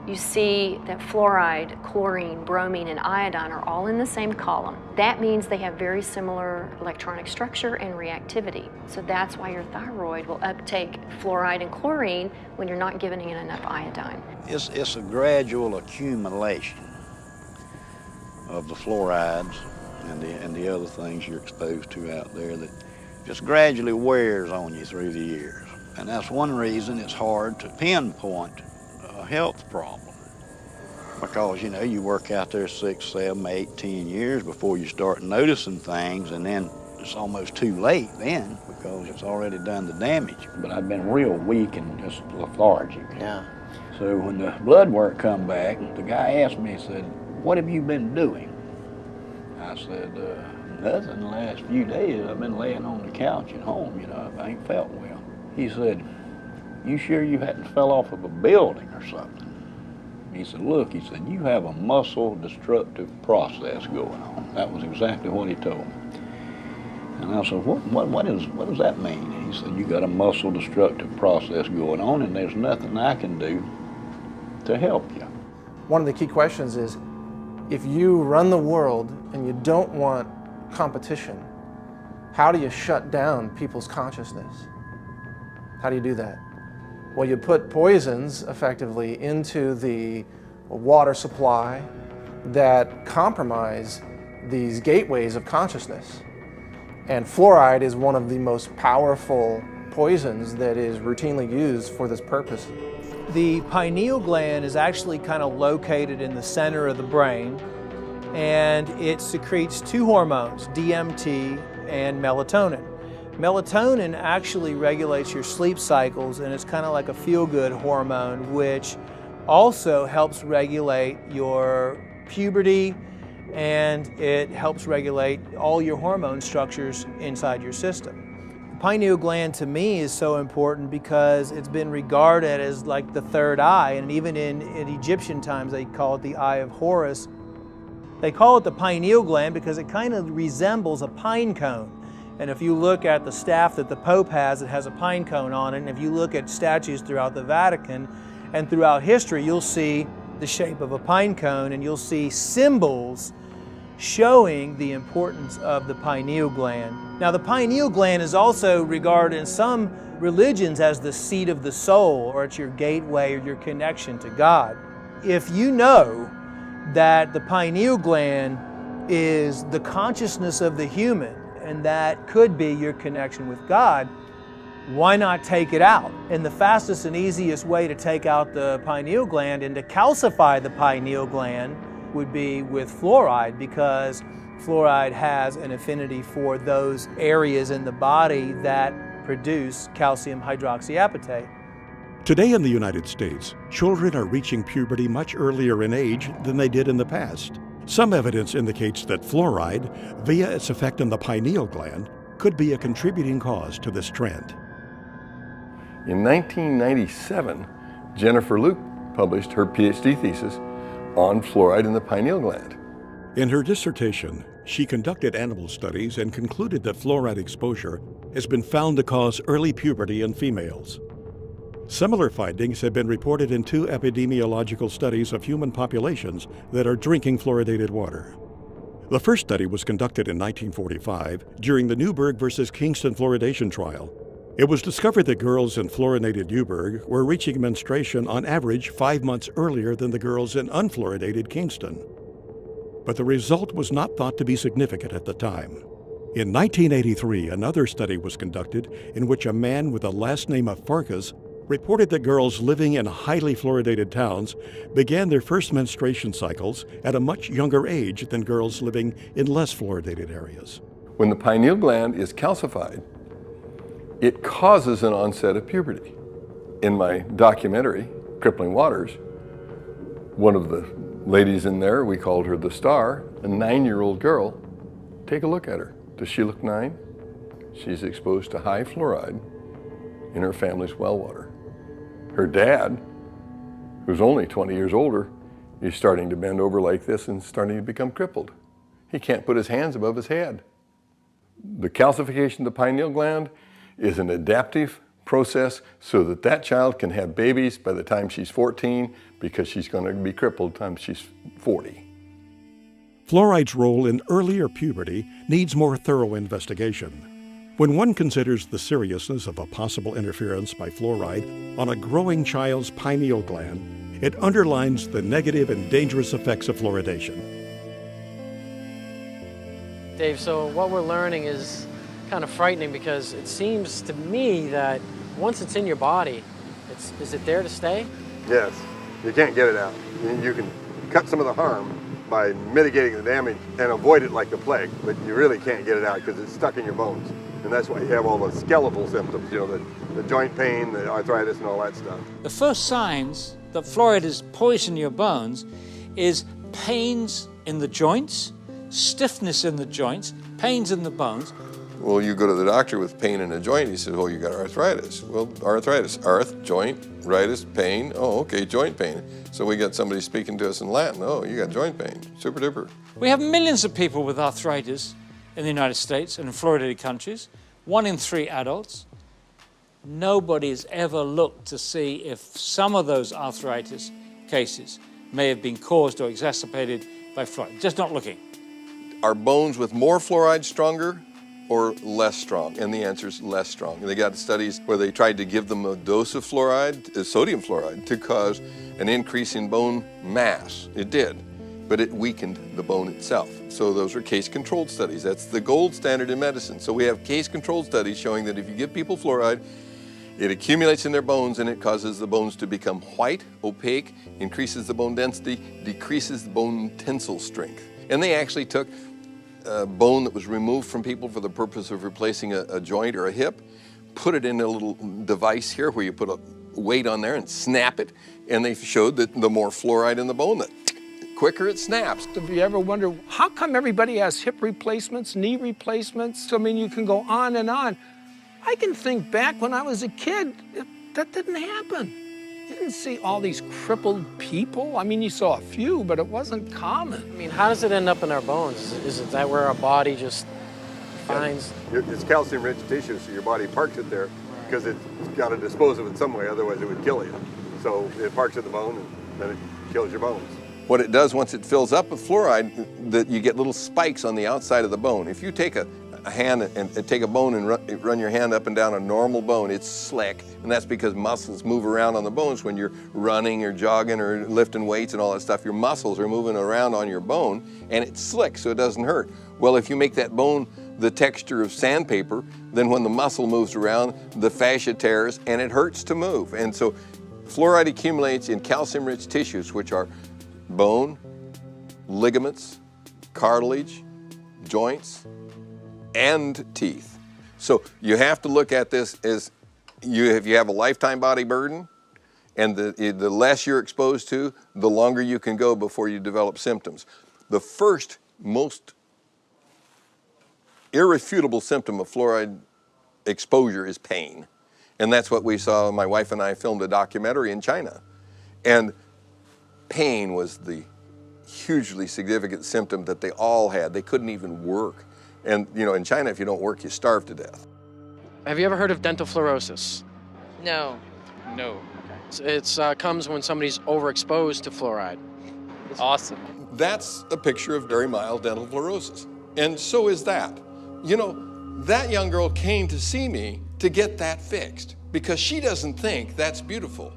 [SPEAKER 12] you see that fluoride, chlorine, bromine, and iodine are all in the same column. That means they have very similar electronic structure and reactivity. So that's why your thyroid will uptake fluoride and chlorine when you're not giving it enough iodine.
[SPEAKER 17] It's a gradual accumulation of the fluorides and the other things you're exposed to out there that just gradually wears on you through the years. And that's one reason it's hard to pinpoint a health problem. Because, you know, you work out there 6, 7, 8, 10 years before you start noticing things, and then it's almost too late then because it's already done the damage.
[SPEAKER 25] But I've been real weak and just lethargic.
[SPEAKER 17] Yeah.
[SPEAKER 25] So when the blood work come back, the guy asked me, he said, "What have you been doing?" I said, "Nothing the last few days. I've been laying on the couch at home, you know, I ain't felt well." He said, "You sure you hadn't fell off of a building or something?" He said, "Look," he said, "you have a muscle destructive process going on." That was exactly what he told me. And I said, what does that mean? He said, "You got a muscle destructive process going on and there's nothing I can do to help you."
[SPEAKER 13] One of the key questions is, if you run the world and you don't want competition, how do you shut down people's consciousness? How do you do that? Well, you put poisons effectively into the water supply that compromise these gateways of consciousness. And fluoride is one of the most powerful poisons that is routinely used for this purpose.
[SPEAKER 1] The pineal gland is actually kind of located in the center of the brain, and it secretes two hormones, DMT and melatonin. Melatonin actually regulates your sleep cycles, and it's kind of like a feel-good hormone, which also helps regulate your puberty, and it helps regulate all your hormone structures inside your system. The pineal gland to me is so important because it's been regarded as like the third eye, and even in Egyptian times they call it the eye of Horus. They call it the pineal gland because it kind of resembles a pine cone. And if you look at the staff that the Pope has, it has a pine cone on it. And if you look at statues throughout the Vatican and throughout history, you'll see the shape of a pine cone, and you'll see symbols showing the importance of the pineal gland. Now, the pineal gland is also regarded in some religions as the seat of the soul, or it's your gateway or your connection to God. If you know that the pineal gland is the consciousness of the human, and that could be your connection with God, why not take it out? And the fastest and easiest way to take out the pineal gland and to calcify the pineal gland would be with fluoride, because fluoride has an affinity for those areas in the body that produce calcium hydroxyapatite.
[SPEAKER 2] Today in the United States, children are reaching puberty much earlier in age than they did in the past. Some evidence indicates that fluoride, via its effect on the pineal gland, could be a contributing cause to this trend.
[SPEAKER 15] In 1997, Jennifer Luke published her PhD thesis on fluoride in the pineal gland.
[SPEAKER 2] In her dissertation, she conducted animal studies and concluded that fluoride exposure has been found to cause early puberty in females. Similar findings have been reported in 2 epidemiological studies of human populations that are drinking fluoridated water. The first study was conducted in 1945 during the Newburgh versus Kingston fluoridation trial. It was discovered that girls in fluoridated Newburgh were reaching menstruation on average 5 months earlier than the girls in unfluoridated Kingston. But the result was not thought to be significant at the time. In 1983, another study was conducted in which a man with the last name of Farkas reported that girls living in highly fluoridated towns began their first menstruation cycles at a much younger age than girls living in less fluoridated areas.
[SPEAKER 15] When the pineal gland is calcified, it causes an onset of puberty. In my documentary, Crippling Waters, one of the ladies in there, we called her the star, a 9-year-old girl. Take a look at her. Does she look 9? She's exposed to high fluoride in her family's well water. Her dad, who's only 20 years older, is starting to bend over like this and starting to become crippled. He can't put his hands above his head. The calcification of the pineal gland is an adaptive process so that that child can have babies by the time she's 14 because she's going to be crippled by the time she's 40.
[SPEAKER 2] Fluoride's role in earlier puberty needs more thorough investigation. When one considers the seriousness of a possible interference by fluoride on a growing child's pineal gland, it underlines the negative and dangerous effects of fluoridation.
[SPEAKER 3] Dave, so what we're learning is kind of frightening because it seems to me that once it's in your body, is it there to stay?
[SPEAKER 15] Yes, you can't get it out. You can cut some of the harm by mitigating the damage and avoid it like the plague, but you really can't get it out because it's stuck in your bones. And that's why you have all the skeletal symptoms, you know, the joint pain, the arthritis, and all that stuff.
[SPEAKER 9] The first signs that fluoride is poisoning your bones is pains in the joints, stiffness in the joints, pains in the bones.
[SPEAKER 15] Well, you go to the doctor with pain in a joint, he says, well, you got arthritis. Well, arthritis, joint, ritis, pain, oh, okay, joint pain. So we got somebody speaking to us in Latin, oh, you got joint pain, super duper.
[SPEAKER 9] We have millions of people with arthritis in the United States and in fluoridated countries, 1 in 3 adults. Nobody's ever looked to see if some of those arthritis cases may have been caused or exacerbated by fluoride. Just not looking.
[SPEAKER 15] Are bones with more fluoride stronger or less strong? And the answer is less strong. They got studies where they tried to give them a dose of fluoride, sodium fluoride, to cause an increase in bone mass. It did, but it weakened the bone itself. So those are case-controlled studies. That's the gold standard in medicine. So we have case-controlled studies showing that if you give people fluoride, it accumulates in their bones and it causes the bones to become white, opaque, increases the bone density, decreases the bone tensile strength. And they actually took bone that was removed from people for the purpose of replacing a joint or a hip, put it in a little device here where you put a weight on there and snap it, and they showed that the more fluoride in the bone, the quicker it snaps.
[SPEAKER 16] Have you ever wondered, how come everybody has hip replacements, knee replacements? I mean, you can go on and on. I can think back when I was a kid, that didn't happen. You didn't see all these crippled people. I mean, you saw a few, but it wasn't common.
[SPEAKER 3] I mean, how does it end up in our bones? Is it that where our body just finds?
[SPEAKER 15] It's calcium-rich tissue, so your body parks it there because it's got to dispose of it some way, otherwise it would kill you. So it parks in the bone and then it kills your bones. What it does once it fills up with fluoride, that you get little spikes on the outside of the bone. If you take a hand and take a bone and run your hand up and down a normal bone, it's slick, and that's because muscles move around on the bones when you're running or jogging or lifting weights and all that stuff. Your muscles are moving around on your bone, and it's slick, so it doesn't hurt. Well, if you make that bone the texture of sandpaper, then when the muscle moves around, the fascia tears, and it hurts to move. And so fluoride accumulates in calcium-rich tissues, which are bone, ligaments, cartilage, joints, and teeth. So you have to look at this as if you have a lifetime body burden, and the less you're exposed to, the longer you can go before you develop symptoms. The first most irrefutable symptom of fluoride exposure is pain. And that's what we saw. My wife and I filmed a documentary in China. And pain was the hugely significant symptom that they all had. They couldn't even work. And, you know, in China, if you don't work, you starve to death.
[SPEAKER 3] Have you ever heard of dental fluorosis?
[SPEAKER 18] No.
[SPEAKER 3] No. It comes when somebody's overexposed to fluoride.
[SPEAKER 18] Awesome.
[SPEAKER 15] That's a picture of very mild dental fluorosis. And so is that. You know, that young girl came to see me to get that fixed because she doesn't think that's beautiful.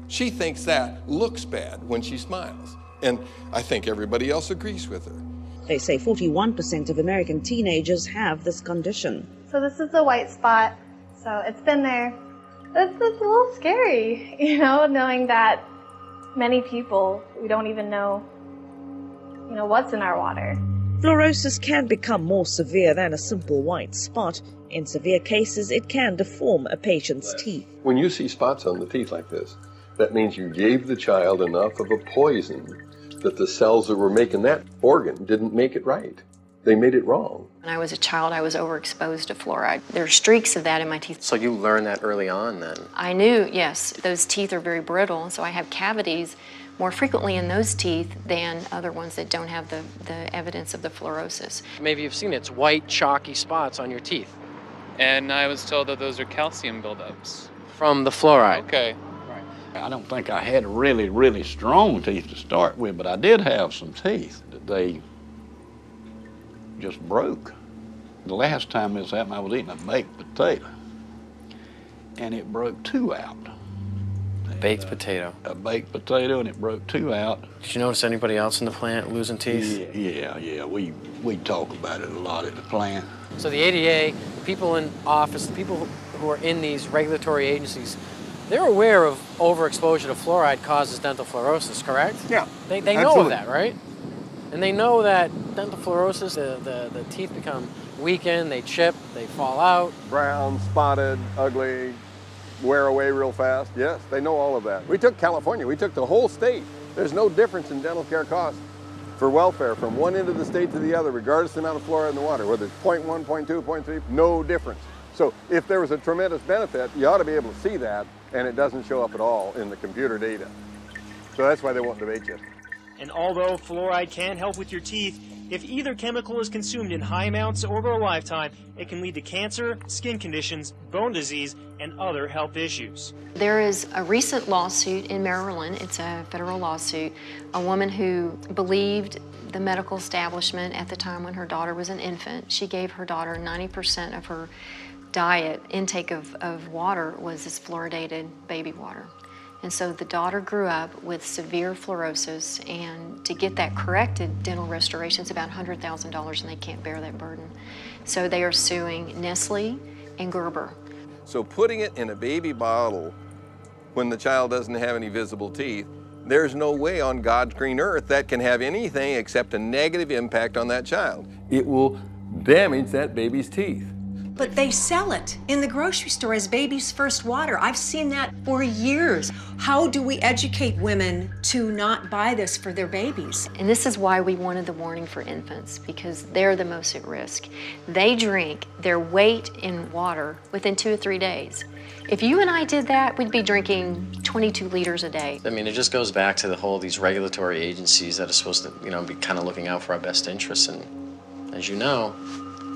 [SPEAKER 15] She thinks that looks bad when she smiles. And I think everybody else agrees with her.
[SPEAKER 19] They say 41% of American teenagers have this condition.
[SPEAKER 20] So this is a white spot, so it's been there. It's a little scary, you know, knowing that many people, we don't even know, what's in our water.
[SPEAKER 19] Fluorosis can become more severe than a simple white spot. In severe cases, it can deform a patient's teeth.
[SPEAKER 15] When you see spots on the teeth like this, that means you gave the child enough of a poison that the cells that were making that organ didn't make it right. They made it wrong.
[SPEAKER 12] When I was a child, I was overexposed to fluoride. There are streaks of that in my teeth.
[SPEAKER 3] So you learned that early on then?
[SPEAKER 12] I knew, yes. Those teeth are very brittle, so I have cavities more frequently in those teeth than other ones that don't have the evidence of the fluorosis.
[SPEAKER 3] Maybe you've seen it. It's white, chalky spots on your teeth.
[SPEAKER 4] and I was told that those are calcium buildups.
[SPEAKER 3] From the fluoride?
[SPEAKER 4] Okay.
[SPEAKER 25] I don't think I had really, really strong teeth to start with, but I did have some teeth that they just broke. The last time this happened, I was eating a baked potato, and it broke 2 out.
[SPEAKER 3] Baked potato?
[SPEAKER 25] A baked potato, and it broke 2 out.
[SPEAKER 3] Did you notice anybody else in the plant losing teeth?
[SPEAKER 25] Yeah. We talk about it a lot at the plant.
[SPEAKER 3] So the ADA, people in office, the people who are in these regulatory agencies, they're aware of overexposure to fluoride causes dental fluorosis, correct?
[SPEAKER 15] Yeah.
[SPEAKER 3] They know of that, right? And they know that dental fluorosis, the teeth become weakened, they chip, they fall out.
[SPEAKER 15] Brown, spotted, ugly, wear away real fast. Yes, they know all of that. We took California, we took the whole state. There's no difference in dental care costs for welfare from one end of the state to the other, regardless of the amount of fluoride in the water, whether it's 0.1, 0.2, 0.3, no difference. So if there was a tremendous benefit, you ought to be able to see that, and it doesn't show up at all in the computer data. So that's why they won't debate you.
[SPEAKER 5] And although fluoride can help with your teeth, if either chemical is consumed in high amounts over a lifetime, it can lead to cancer, skin conditions, bone disease, and other health issues.
[SPEAKER 12] There is a recent lawsuit in Maryland, it's a federal lawsuit, a woman who believed the medical establishment at the time when her daughter was an infant. She gave her daughter 90% of her diet, intake of water was this fluoridated baby water. And so the daughter grew up with severe fluorosis, and to get that corrected, dental restoration is about $100,000, and they can't bear that burden. So they are suing Nestle and Gerber.
[SPEAKER 15] So putting it in a baby bottle when the child doesn't have any visible teeth, there's no way on God's green earth that can have anything except a negative impact on that child. It will damage that baby's teeth.
[SPEAKER 6] But they sell it in the grocery store as baby's first water. I've seen that for years. How do we educate women to not buy this for their babies?
[SPEAKER 12] And this is why we wanted the warning for infants, because they're the most at risk. They drink their weight in water within 2 or 3 days. If you and I did that, we'd be drinking 22 liters a day.
[SPEAKER 3] I mean, it just goes back to the whole, these regulatory agencies that are supposed to, be kind of looking out for our best interests, and as you know,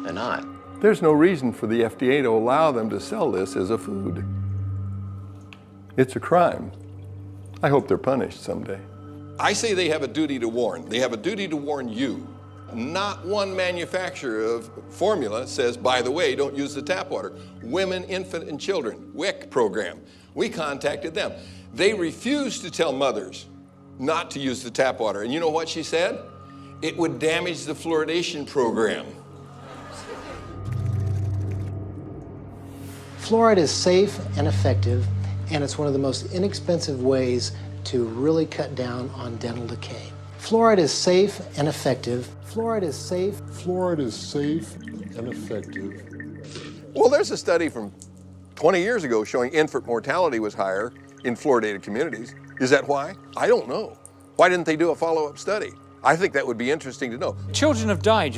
[SPEAKER 3] they're not.
[SPEAKER 15] There's no reason for the FDA to allow them to sell this as a food. It's a crime. I hope they're punished someday. I say they have a duty to warn. They have a duty to warn you. Not one manufacturer of formula says, by the way, don't use the tap water. Women, infant, and children, WIC program. We contacted them. They refused to tell mothers not to use the tap water. And you know what she said? It would damage the fluoridation program.
[SPEAKER 8] Fluoride is safe and effective, and it's one of the most inexpensive ways to really cut down on dental decay. Fluoride is safe and effective. Fluoride is safe.
[SPEAKER 2] Fluoride is safe and effective.
[SPEAKER 15] Well, there's a study from 20 years ago showing infant mortality was higher in fluoridated communities. Is that why? I don't know. Why didn't they do a follow-up study? I think that would be interesting to know.
[SPEAKER 9] Children have died,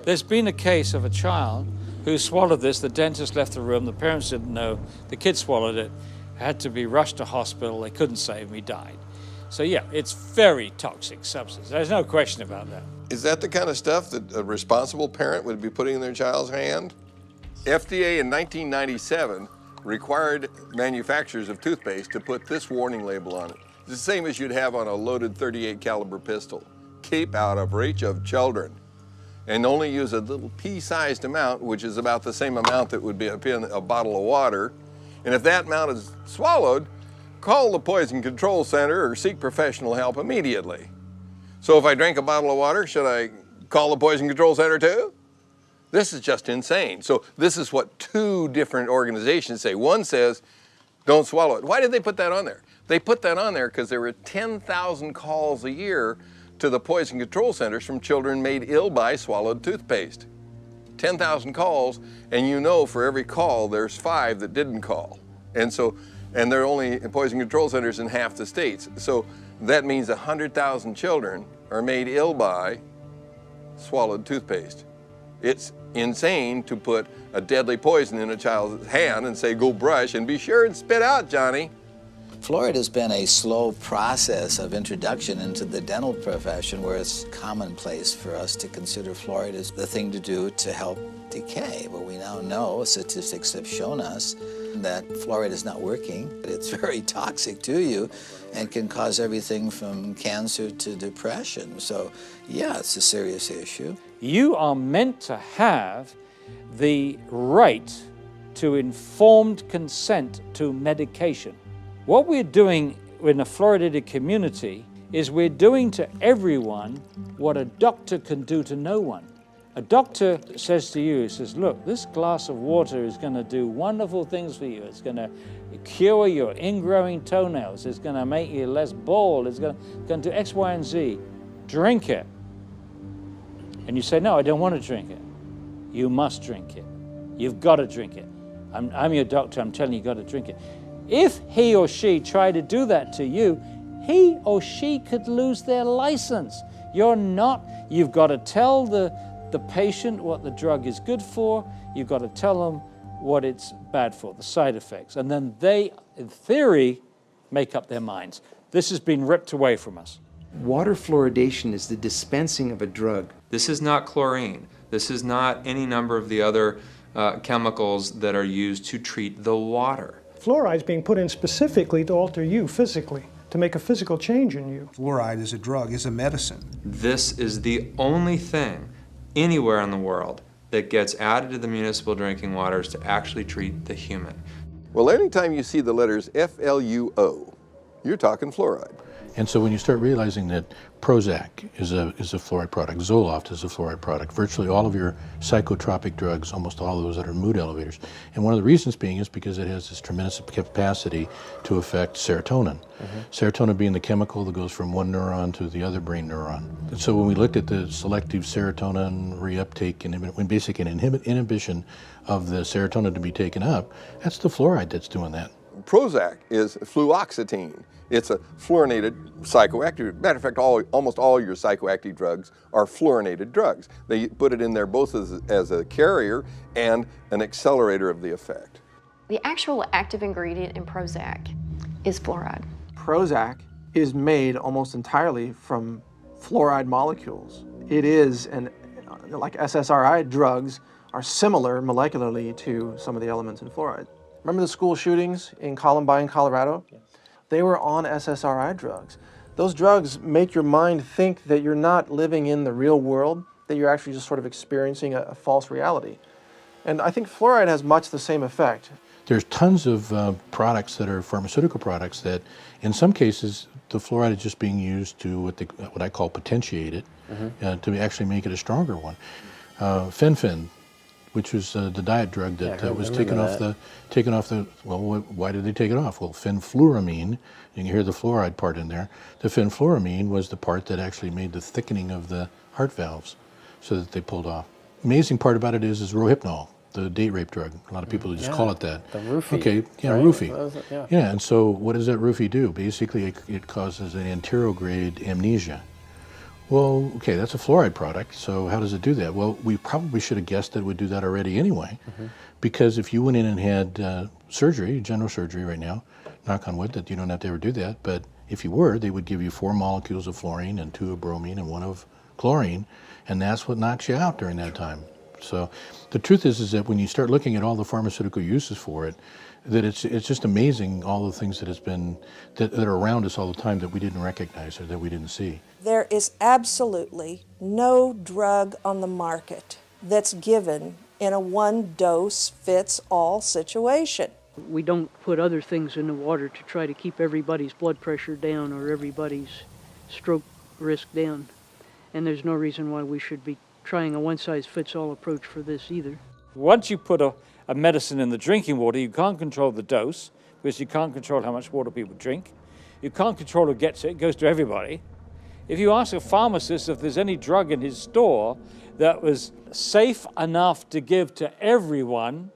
[SPEAKER 9] There's been a case of a child who swallowed this. The dentist left the room. The parents didn't know. The kid swallowed it, had to be rushed to hospital. They couldn't save him. He died. So yeah, it's very toxic substance. There's no question about that.
[SPEAKER 15] Is that the kind of stuff that a responsible parent would be putting in their child's hand? FDA in 1997 required manufacturers of toothpaste to put this warning label on it. It's the same as you'd have on a loaded .38 caliber pistol. Keep out of reach of children. And only use a little pea-sized amount, which is about the same amount that would be in a bottle of water. And if that amount is swallowed, call the Poison Control Center or seek professional help immediately. So if I drink a bottle of water, should I call the Poison Control Center too? This is just insane. So this is what 2 different organizations say. One says, don't swallow it. Why did they put that on there? They put that on there because there were 10,000 calls a year to the Poison Control Centers from children made ill by swallowed toothpaste. 10,000 calls, and for every call, there's 5 that didn't call. And there are only Poison Control Centers in half the states. So that means 100,000 children are made ill by swallowed toothpaste. It's insane to put a deadly poison in a child's hand and say, go brush and be sure and spit out, Johnny.
[SPEAKER 14] Fluoride has been a slow process of introduction into the dental profession where it's commonplace for us to consider fluoride as the thing to do to help decay. But we now know, statistics have shown us, that fluoride is not working. It's very toxic to you and can cause everything from cancer to depression. So, yeah, it's a serious issue.
[SPEAKER 9] You are meant to have the right to informed consent to medication. What we're doing in the fluoridated community is we're doing to everyone what a doctor can do to no one. A doctor says to you, he says, look, this glass of water is going to do wonderful things for you. It's going to cure your ingrowing toenails. It's going to make you less bald. It's going to do X, Y, and Z. Drink it. And you say, no, I don't want to drink it. You must drink it. You've got to drink it. I'm your doctor. I'm telling you, you've got to drink it. If he or she tried to do that to you, he or she could lose their license. You're not. You've got to tell the patient what the drug is good for. You've got to tell them what it's bad for, the side effects. And then they, in theory, make up their minds. This has been ripped away from us.
[SPEAKER 7] Water fluoridation is the dispensing of a drug.
[SPEAKER 19] This is not chlorine. This is not any number of the other chemicals that are used to treat the water.
[SPEAKER 21] Fluoride is being put in specifically to alter you physically, to make a physical change in you.
[SPEAKER 22] Fluoride is a drug, is a medicine.
[SPEAKER 19] This is the only thing anywhere in the world that gets added to the municipal drinking waters to actually treat the human.
[SPEAKER 15] Well, anytime you see the letters FLUO, you're talking fluoride.
[SPEAKER 23] And so when you start realizing that Prozac is a fluoride product, Zoloft is a fluoride product, virtually all of your psychotropic drugs, almost all of those that are mood elevators. And one of the reasons being is because it has this tremendous capacity to affect serotonin. Serotonin being the chemical that goes from one neuron to the other brain neuron. And so when we looked at the selective serotonin reuptake and basic inhibition of the serotonin to be taken up, that's the fluoride that's doing that.
[SPEAKER 15] Prozac is fluoxetine. It's a fluorinated psychoactive. Matter of fact, almost all your psychoactive drugs are fluorinated drugs. They put it in there both as a carrier and an accelerator of the effect.
[SPEAKER 12] The actual active ingredient in Prozac is fluoride.
[SPEAKER 13] Prozac is made almost entirely from fluoride molecules. It is, like SSRI drugs, are similar molecularly to some of the elements in fluoride. Remember the school shootings in Columbine, Colorado? Yes. They were on SSRI drugs. Those drugs make your mind think that you're not living in the real world, that you're actually just sort of experiencing a false reality. And I think fluoride has much the same effect.
[SPEAKER 23] There's tons of products that are pharmaceutical products that, in some cases, the fluoride is just being used to what I call potentiate it, to actually make it a stronger one. Fen-Phen, which was the diet drug that was taken off the, well, why did they take it off? Well, fenfluramine, you can hear the fluoride part in there. The fenfluramine was the part that actually made the thickening of the heart valves so that they pulled off. Amazing part about it is Rohypnol, the date rape drug. A lot of people just call it that.
[SPEAKER 3] The roofie.
[SPEAKER 23] Okay, yeah,
[SPEAKER 3] right?
[SPEAKER 23] Roofie. Yeah, and so what does that roofie do? Basically, it causes an anterograde amnesia. Well, okay, that's a fluoride product, so how does it do that? Well, we probably should have guessed that it would do that already anyway, because if you went in and had surgery, general surgery right now, knock on wood that you don't have to ever do that, but if you were, they would give you 4 molecules of fluorine and 2 of bromine and 1 of chlorine, and that's what knocks you out during that time. So the truth is that when you start looking at all the pharmaceutical uses for it, that it's just amazing all the things that that are around us all the time that we didn't recognize or that we didn't see.
[SPEAKER 24] There is absolutely no drug on the market that's given in a one-dose-fits-all situation.
[SPEAKER 26] We don't put other things in the water to try to keep everybody's blood pressure down or everybody's stroke risk down. And there's no reason why we should be trying a one-size-fits-all approach for this either.
[SPEAKER 9] Once you put a medicine in the drinking water, you can't control the dose, because you can't control how much water people drink. You can't control who gets it, it goes to everybody. If you ask a pharmacist if there's any drug in his store that was safe enough to give to everyone,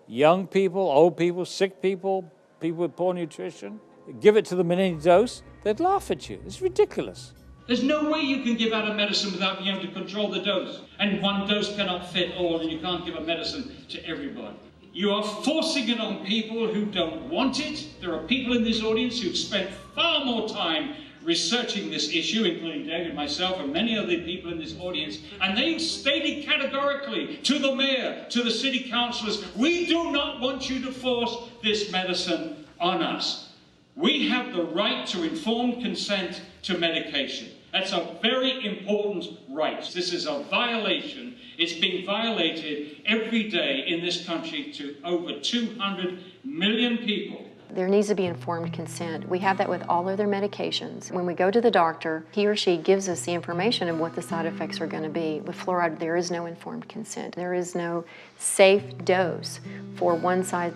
[SPEAKER 9] young people, old people, sick people, people with poor nutrition, give it to them in any dose, they'd laugh at you. It's ridiculous.
[SPEAKER 27] There's no way you can give out a medicine without being able to control the dose. And one dose cannot fit all, and you can't give a medicine to everybody. You are forcing it on people who don't want it. There are people in this audience who've spent far more time researching this issue, including David, myself, and many other people in this audience, and they stated categorically to the mayor, to the city councillors, we do not want you to force this medicine on us. We have the right to informed consent to medication. That's a very important right. This is a violation. It's being violated every day in this country to over 200 million people.
[SPEAKER 12] There needs to be informed consent. We have that with all other medications. When we go to the doctor, he or she gives us the information of what the side effects are going to be. With fluoride, there is no informed consent. There is no safe dose for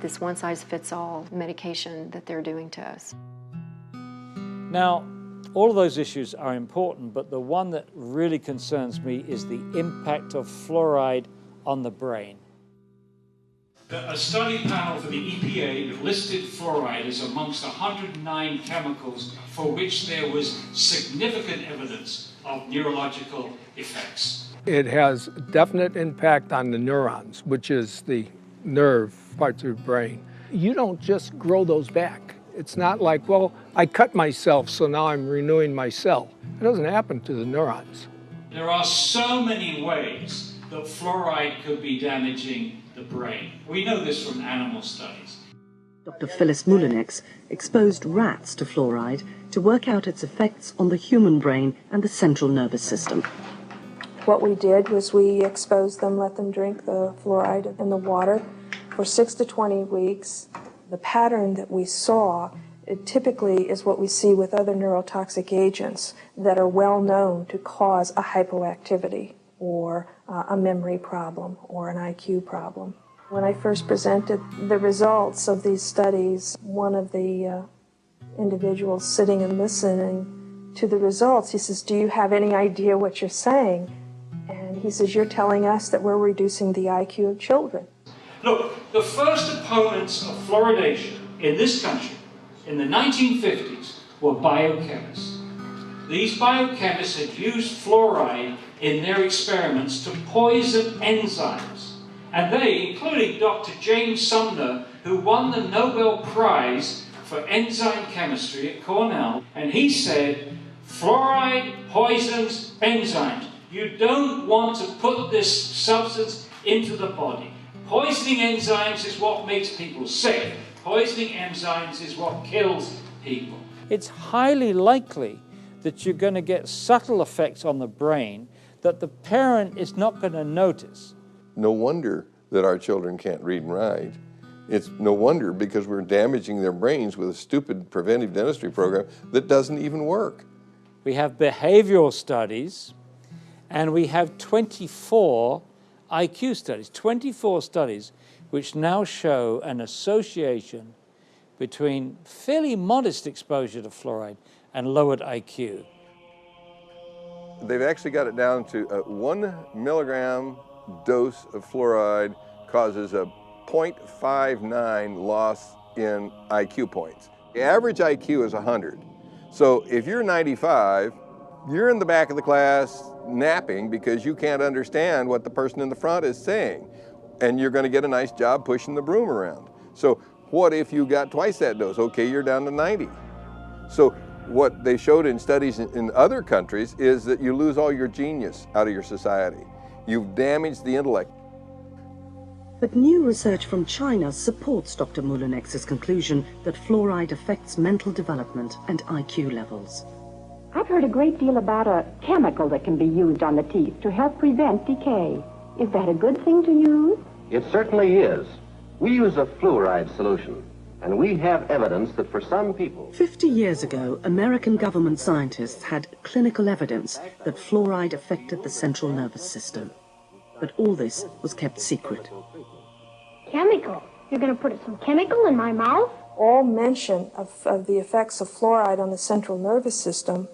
[SPEAKER 12] this one-size-fits-all medication that they're doing to us.
[SPEAKER 9] Now, all of those issues are important, but the one that really concerns me is the impact of fluoride on the brain.
[SPEAKER 27] A study panel for the EPA listed fluoride as amongst 109 chemicals for which there was significant evidence of neurological effects.
[SPEAKER 1] It has definite impact on the neurons, which is the nerve parts of the brain. You don't just grow those back. It's not like, well, I cut myself, so now I'm renewing my cell. It doesn't happen to the neurons.
[SPEAKER 27] There are so many ways that fluoride could be damaging the brain. We know this from animal studies.
[SPEAKER 10] Dr. Phyllis Moulinex exposed rats to fluoride to work out its effects on the human brain and the central nervous system.
[SPEAKER 24] What we did was we exposed them, let them drink the fluoride in the water for 6 to 20 weeks. The pattern that we saw, it typically is what we see with other neurotoxic agents that are well known to cause a hypoactivity or a memory problem or an IQ problem. When I first presented the results of these studies, one of the individuals sitting and listening to the results, he says, "Do you have any idea what you're saying?" And he says, "You're telling us that we're reducing the IQ of children."
[SPEAKER 27] Look, the first opponents of fluoridation in this country in the 1950s were biochemists. These biochemists had used fluoride in their experiments to poison enzymes. And they, including Dr. James Sumner, who won the Nobel Prize for enzyme chemistry at Cornell, and he said, fluoride poisons enzymes. You don't want to put this substance into the body. Poisoning enzymes is what makes people sick. Poisoning enzymes is what kills people.
[SPEAKER 9] It's highly likely that you're going to get subtle effects on the brain that the parent is not going to notice.
[SPEAKER 15] No wonder that our children can't read and write. It's no wonder because we're damaging their brains with a stupid preventive dentistry program that doesn't even work.
[SPEAKER 9] We have behavioral studies, and we have 24 IQ studies, 24 studies which now show an association between fairly modest exposure to fluoride and lowered IQ.
[SPEAKER 15] They've actually got it down to a 1 milligram dose of fluoride causes a 0.59 loss in IQ points. The average IQ is 100. So if you're 95, you're in the back of the class napping because you can't understand what the person in the front is saying. And you're going to get a nice job pushing the broom around. So what if you got twice that dose? Okay, you're down to 90. So what they showed in studies in other countries is that you lose all your genius out of your society. You've damaged the intellect.
[SPEAKER 10] But new research from China supports Dr. Moulinex's conclusion that fluoride affects mental development and IQ levels.
[SPEAKER 11] I've heard a great deal about a chemical that can be used on the teeth to help prevent decay. Is that a good thing to use?
[SPEAKER 16] It certainly is. We use a fluoride solution, and we have evidence that for some people...
[SPEAKER 10] 50 years ago, American government scientists had clinical evidence that fluoride affected the central nervous system. But all this was kept secret.
[SPEAKER 24] Chemical? You're going to put some chemical in my mouth? All mention of the effects of fluoride on the central nervous system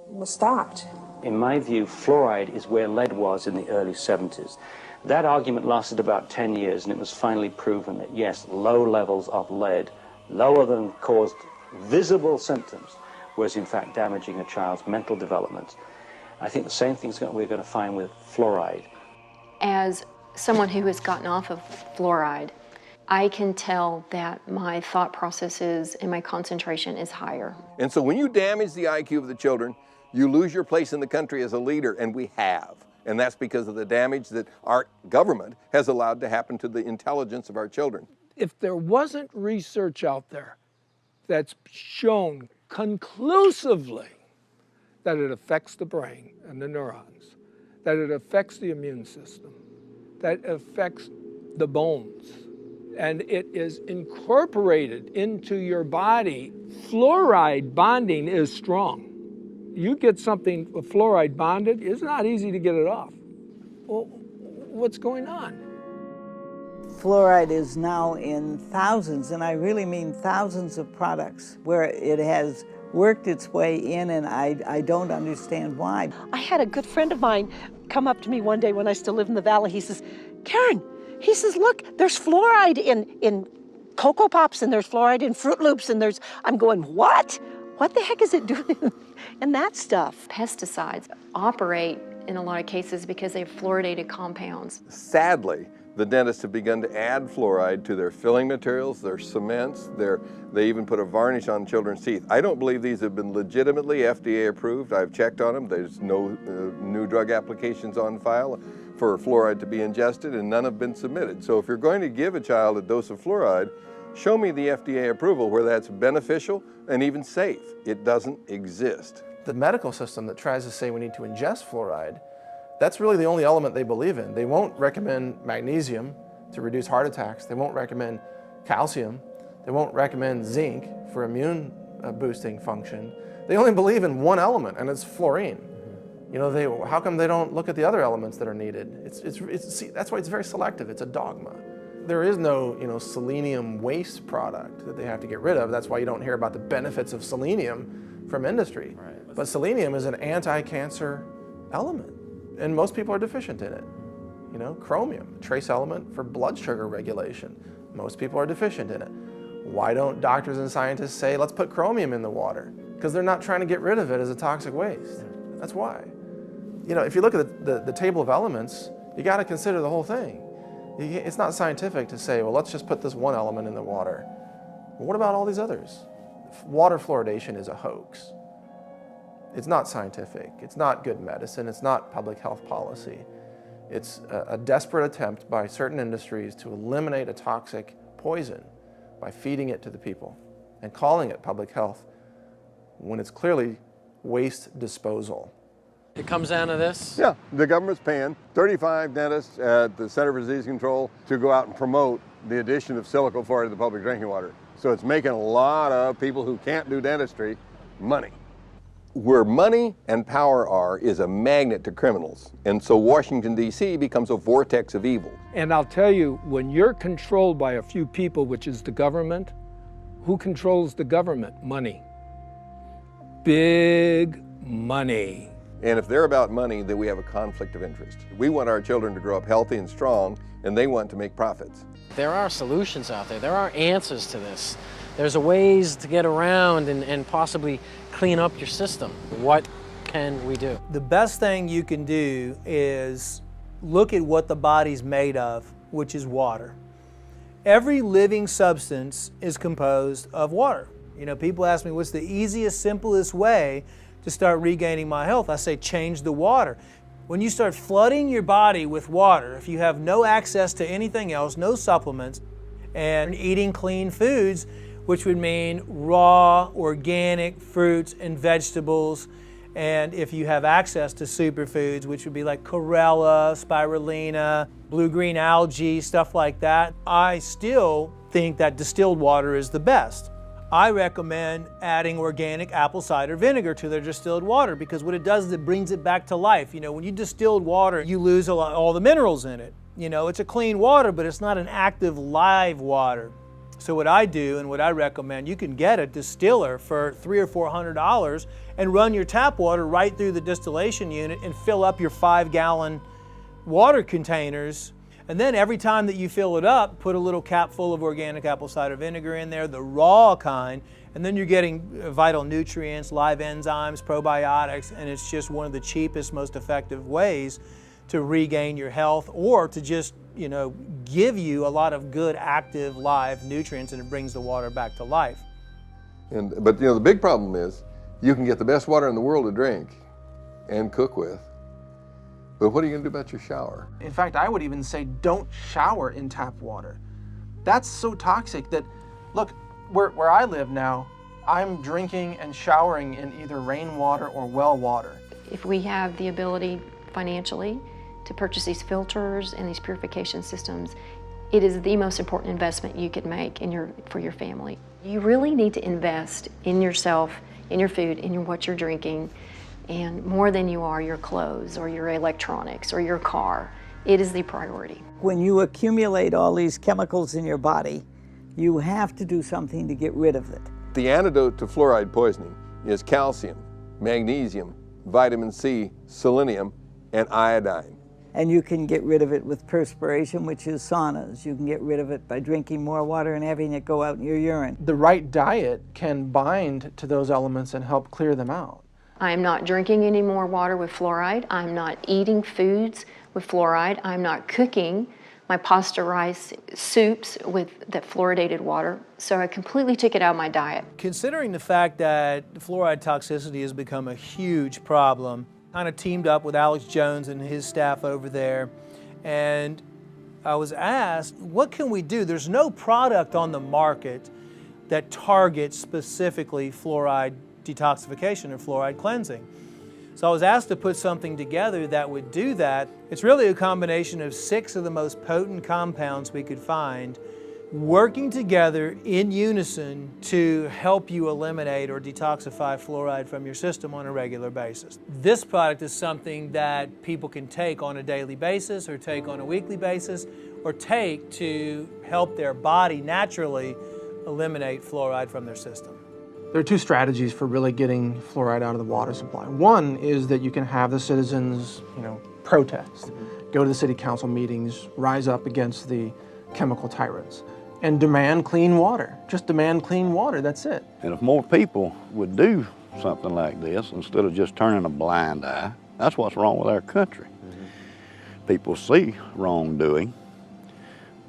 [SPEAKER 24] was stopped.
[SPEAKER 17] In my view, fluoride is where lead was in the early 70s. That argument lasted about 10 years, and it was finally proven that, yes, low levels of lead, lower than caused visible symptoms, was in fact damaging a child's mental development. I think the same thing we're going to find with fluoride.
[SPEAKER 12] As someone who has gotten off of fluoride, I can tell that my thought processes and my concentration is higher.
[SPEAKER 15] And so when you damage the IQ of the children, you lose your place in the country as a leader, and we have. And that's because of the damage that our government has allowed to happen to the intelligence of our children.
[SPEAKER 1] If there wasn't research out there that's shown conclusively that it affects the brain and the neurons, that it affects the immune system, that it affects the bones, and it is incorporated into your body, fluoride bonding is strong. You get something with fluoride bonded, it's not easy to get it off. Well, what's going on?
[SPEAKER 4] Fluoride is now in thousands, and I really mean thousands of products where it has worked its way in, and I don't understand why.
[SPEAKER 5] I had a good friend of mine come up to me one day when I still lived in the valley. He says, Karen, he says, look, there's fluoride in Cocoa Pops, and there's fluoride in Fruit Loops, and I'm going, what? What the heck is it doing in that stuff?
[SPEAKER 12] Pesticides operate in a lot of cases because they have fluoridated compounds.
[SPEAKER 15] Sadly, the dentists have begun to add fluoride to their filling materials, their cements, they even put a varnish on children's teeth. I don't believe these have been legitimately FDA approved. I've checked on them. There's no new drug applications on file for fluoride to be ingested, and none have been submitted. So if you're going to give a child a dose of fluoride, show me the FDA approval where that's beneficial and even safe. It doesn't exist.
[SPEAKER 13] The medical system that tries to say we need to ingest fluoride, that's really the only element they believe in. They won't recommend magnesium to reduce heart attacks. They won't recommend calcium. They won't recommend zinc for immune boosting function. They only believe in one element, and it's fluorine. You know, how come they don't look at the other elements that are needed? See, that's why it's very selective. It's a dogma. There is no, selenium waste product that they have to get rid of. That's why you don't hear about the benefits of selenium from industry. Right. But selenium is an anti-cancer element, and most people are deficient in it. Chromium, trace element for blood sugar regulation. Most people are deficient in it. Why don't doctors and scientists say, let's put chromium in the water? Because they're not trying to get rid of it as a toxic waste. That's why. If you look at the table of elements, you got to consider the whole thing. It's not scientific to say, well, let's just put this one element in the water. Well, what about all these others? Water fluoridation is a hoax. It's not scientific. It's not good medicine. It's not public health policy. It's a desperate attempt by certain industries to eliminate a toxic poison by feeding it to the people and calling it public health when it's clearly waste disposal.
[SPEAKER 3] It comes down to this?
[SPEAKER 15] Yeah, the government's paying 35 dentists at the Center for Disease Control to go out and promote the addition of silicon fluoride to the public drinking water. So it's making a lot of people who can't do dentistry money. Where money and power are is a magnet to criminals. And so Washington, D.C. becomes a vortex of evil.
[SPEAKER 1] And I'll tell you, when you're controlled by a few people, which is the government, who controls the government? Money. Big money.
[SPEAKER 15] And if they're about money, then we have a conflict of interest. We want our children to grow up healthy and strong, and they want to make profits.
[SPEAKER 3] There are solutions out there. There are answers to this. There's a ways to get around and possibly clean up your system. What can we do?
[SPEAKER 6] The best thing you can do is look at what the body's made of, which is water. Every living substance is composed of water. People ask me, what's the easiest, simplest way to start regaining my health? I say, change the water. When you start flooding your body with water, if you have no access to anything else, no supplements, and eating clean foods, which would mean raw, organic fruits and vegetables, and if you have access to superfoods, which would be like chlorella, spirulina, blue-green algae, stuff like that, I still think that distilled water is the best. I recommend adding organic apple cider vinegar to their distilled water, because what it does is it brings it back to life. When you distilled water, you lose all the minerals in it. It's a clean water, but it's not an active live water. So what I do and what I recommend, you can get a distiller for $300 or $400 and run your tap water right through the distillation unit and fill up your 5-gallon water containers. And then every time that you fill it up, put a little cap full of organic apple cider vinegar in there, the raw kind, and then you're getting vital nutrients, live enzymes, probiotics, and it's just one of the cheapest, most effective ways to regain your health or to just, give you a lot of good, active, live nutrients, and it brings the water back to life.
[SPEAKER 15] But the big problem is you can get the best water in the world to drink and cook with, but what are you going to do about your shower?
[SPEAKER 13] In fact, I would even say don't shower in tap water. That's so toxic that, look, where I live now, I'm drinking and showering in either rainwater or well water.
[SPEAKER 12] If we have the ability financially to purchase these filters and these purification systems, it is the most important investment you could make for your family. You really need to invest in yourself, in your food, in what you're drinking, and more than you are your clothes or your electronics or your car. It is the priority.
[SPEAKER 4] When you accumulate all these chemicals in your body, you have to do something to get rid of it.
[SPEAKER 15] The antidote to fluoride poisoning is calcium, magnesium, vitamin C, selenium, and iodine.
[SPEAKER 4] And you can get rid of it with perspiration, which is saunas. You can get rid of it by drinking more water and having it go out in your urine.
[SPEAKER 13] The right diet can bind to those elements and help clear them out.
[SPEAKER 12] I'm not drinking any more water with fluoride. I'm not eating foods with fluoride. I'm not cooking my pasta rice soups with that fluoridated water. So I completely took it out of my diet.
[SPEAKER 6] Considering the fact that fluoride toxicity has become a huge problem, kind of teamed up with Alex Jones and his staff over there, and I was asked, what can we do? There's no product on the market that targets specifically fluoride detoxification or fluoride cleansing. So I was asked to put something together that would do that. It's really a combination of 6 of the most potent compounds we could find working together in unison to help you eliminate or detoxify fluoride from your system on a regular basis. This product is something that people can take on a daily basis or take on a weekly basis or take to help their body naturally eliminate fluoride from their system.
[SPEAKER 13] There are 2 strategies for really getting fluoride out of the water supply. One is that you can have the citizens, protest, go to the city council meetings, rise up against the chemical tyrants, and demand clean water. Just demand clean water, that's it.
[SPEAKER 2] And if more people would do something like this, instead of just turning a blind eye, that's what's wrong with our country. People see wrongdoing,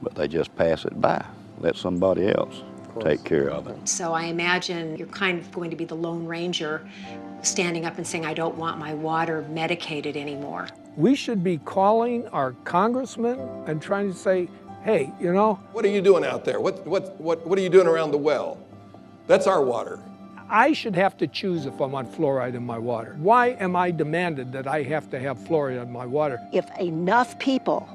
[SPEAKER 2] but they just pass it by, let somebody else take care of it.
[SPEAKER 7] So I imagine you're kind of going to be the Lone Ranger standing up and saying, I don't want my water medicated anymore.
[SPEAKER 1] We should be calling our congressmen and trying to say, hey,
[SPEAKER 15] what are you doing out there? What are you doing around the well? That's our water.
[SPEAKER 1] I should have to choose if I want fluoride in my water. Why am I demanded that I have to have fluoride in my water?
[SPEAKER 5] If enough people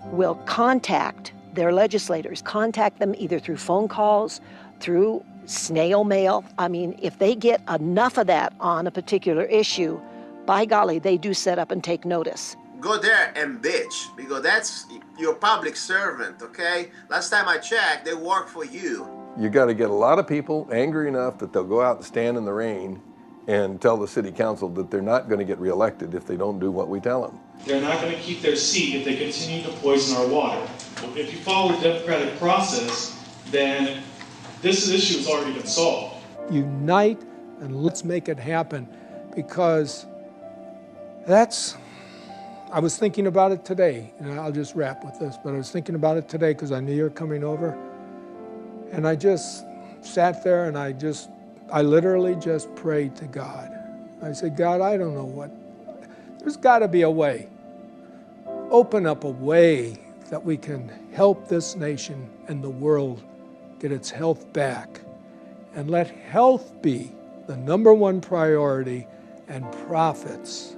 [SPEAKER 5] will contact their legislators, contact them either through phone calls, through snail mail. I mean, if they get enough of that on a particular issue, by golly, they do set up and take notice.
[SPEAKER 8] Go there and bitch, because that's your public servant, okay? Last time I checked, they work for you.
[SPEAKER 15] You got to get a lot of people angry enough that they'll go out and stand in the rain and tell the city council that they're not going to get reelected if they don't do what we tell them.
[SPEAKER 14] They're not going to keep their seat if they continue to poison our water. If you follow the democratic process, then this issue has already been solved.
[SPEAKER 1] Unite and let's make it happen, because I was thinking about it today, and I'll just wrap with this, but I was thinking about it today because I knew you were coming over, and I just sat there and I literally just prayed to God. I said, God, I don't know there's got to be a way. Open up a way that we can help this nation and the world get its health back, and let health be the #1 priority and profits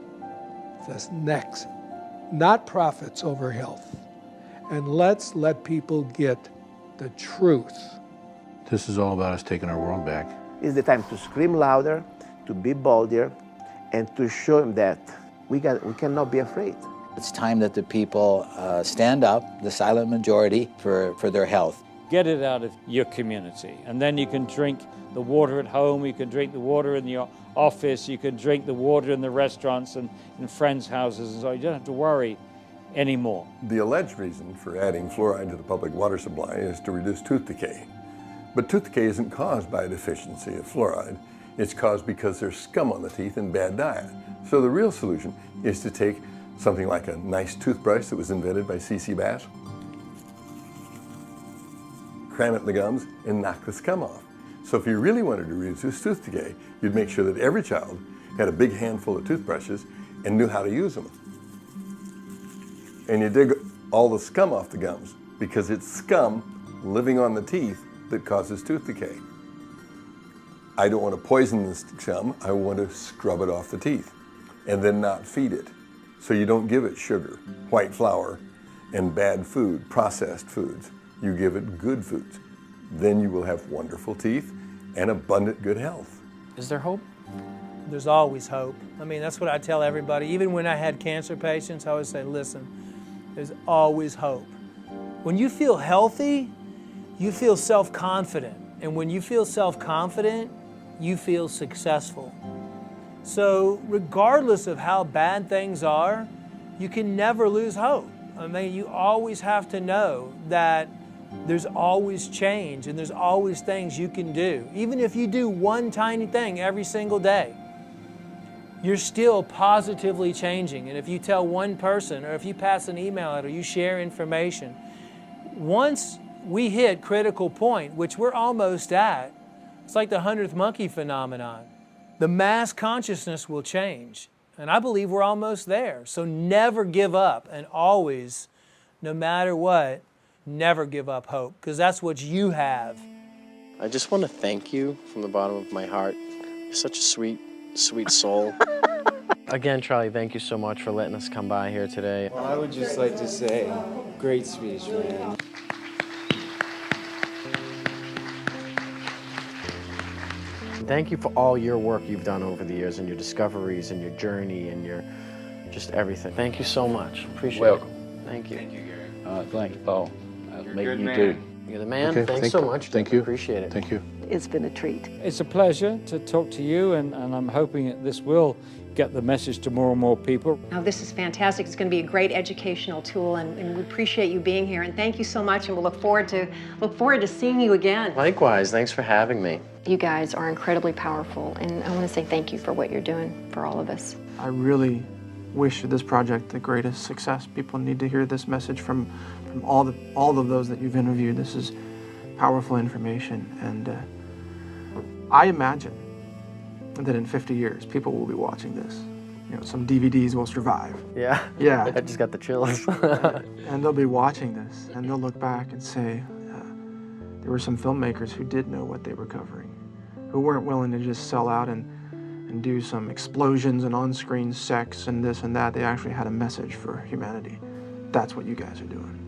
[SPEAKER 1] the next, not profits over health. And let's let people get the truth.
[SPEAKER 23] This is all about us taking our world back.
[SPEAKER 18] It's the time to scream louder, to be bolder, and to show them that we cannot be afraid.
[SPEAKER 20] It's time that the people stand up, the silent majority, for their health.
[SPEAKER 9] Get it out of your community, and then you can drink the water at home, you can drink the water in your office, you can drink the water in the restaurants and in friends' houses, and so you don't have to worry anymore.
[SPEAKER 15] The alleged reason for adding fluoride to the public water supply is to reduce tooth decay. But tooth decay isn't caused by a deficiency of fluoride. It's caused because there's scum on the teeth and bad diet. So the real solution is to take Something like a nice toothbrush that was invented by C.C. Bass. Cram it in the gums and knock the scum off. So if you really wanted to reduce tooth decay, you'd make sure that every child had a big handful of toothbrushes and knew how to use them. And you dig all the scum off the gums because it's scum living on the teeth that causes tooth decay. I don't want to poison the scum, I want to scrub it off the teeth and then not feed it. So you don't give it sugar, white flour, and bad food, processed foods. You give it good foods. Then you will have wonderful teeth and abundant good health.
[SPEAKER 3] Is there hope?
[SPEAKER 6] There's always hope. I mean, that's what I tell everybody. Even when I had cancer patients, I always say, listen, there's always hope. When you feel healthy, you feel self-confident. And when you feel self-confident, you feel successful. So regardless of how bad things are, you can never lose hope. I mean, you always have to know that there's always change and there's always things you can do. Even if you do one tiny thing every single day, you're still positively changing. And if you tell one person, or if you pass an email out, or you share information, once we hit critical point, which we're almost at, it's like the 100th monkey phenomenon. The mass consciousness will change. And I believe we're almost there. So never give up, and always, no matter what, never give up hope, because that's what you have.
[SPEAKER 11] I just want to thank you from the bottom of my heart. You're such a sweet, sweet soul.
[SPEAKER 3] Again, Charlie, thank you so much for letting us come by here today.
[SPEAKER 19] Well, I would just like to say, great speech, man.
[SPEAKER 3] Thank you for all your work you've done over the years, and your discoveries, and your journey, and your just everything. Thank you so much. Appreciate
[SPEAKER 2] Welcome.
[SPEAKER 3] it. Thank you.
[SPEAKER 2] Thank you, thanks, Paul. Maybe
[SPEAKER 3] good
[SPEAKER 2] you
[SPEAKER 3] man.
[SPEAKER 2] too.
[SPEAKER 3] You're the man.
[SPEAKER 23] Okay,
[SPEAKER 3] Thanks so much.
[SPEAKER 23] Thank you.
[SPEAKER 3] Appreciate it.
[SPEAKER 23] Thank you.
[SPEAKER 5] It's been a treat.
[SPEAKER 9] It's a pleasure to talk to you, and I'm hoping that this will get the message to more and more people.
[SPEAKER 7] Now, this is fantastic. It's going to be a great educational tool, and we appreciate you being here. And thank you so much, and we'll look forward to seeing you again.
[SPEAKER 3] Likewise. Thanks for having me.
[SPEAKER 12] You guys are incredibly powerful, and I want to say thank you for what you're doing for all of us.
[SPEAKER 21] I really wish this project the greatest success. People need to hear this message from all of those that you've interviewed. This is powerful information, and I imagine that in 50 years, people will be watching this. You know, some DVDs will survive.
[SPEAKER 3] Yeah.
[SPEAKER 21] Yeah.
[SPEAKER 3] I just got the chills.
[SPEAKER 21] And they'll be watching this, and they'll look back and say, there were some filmmakers who did know what they were covering, who weren't willing to just sell out and do some explosions and on-screen sex and this and that. They actually had a message for humanity. That's what you guys are doing.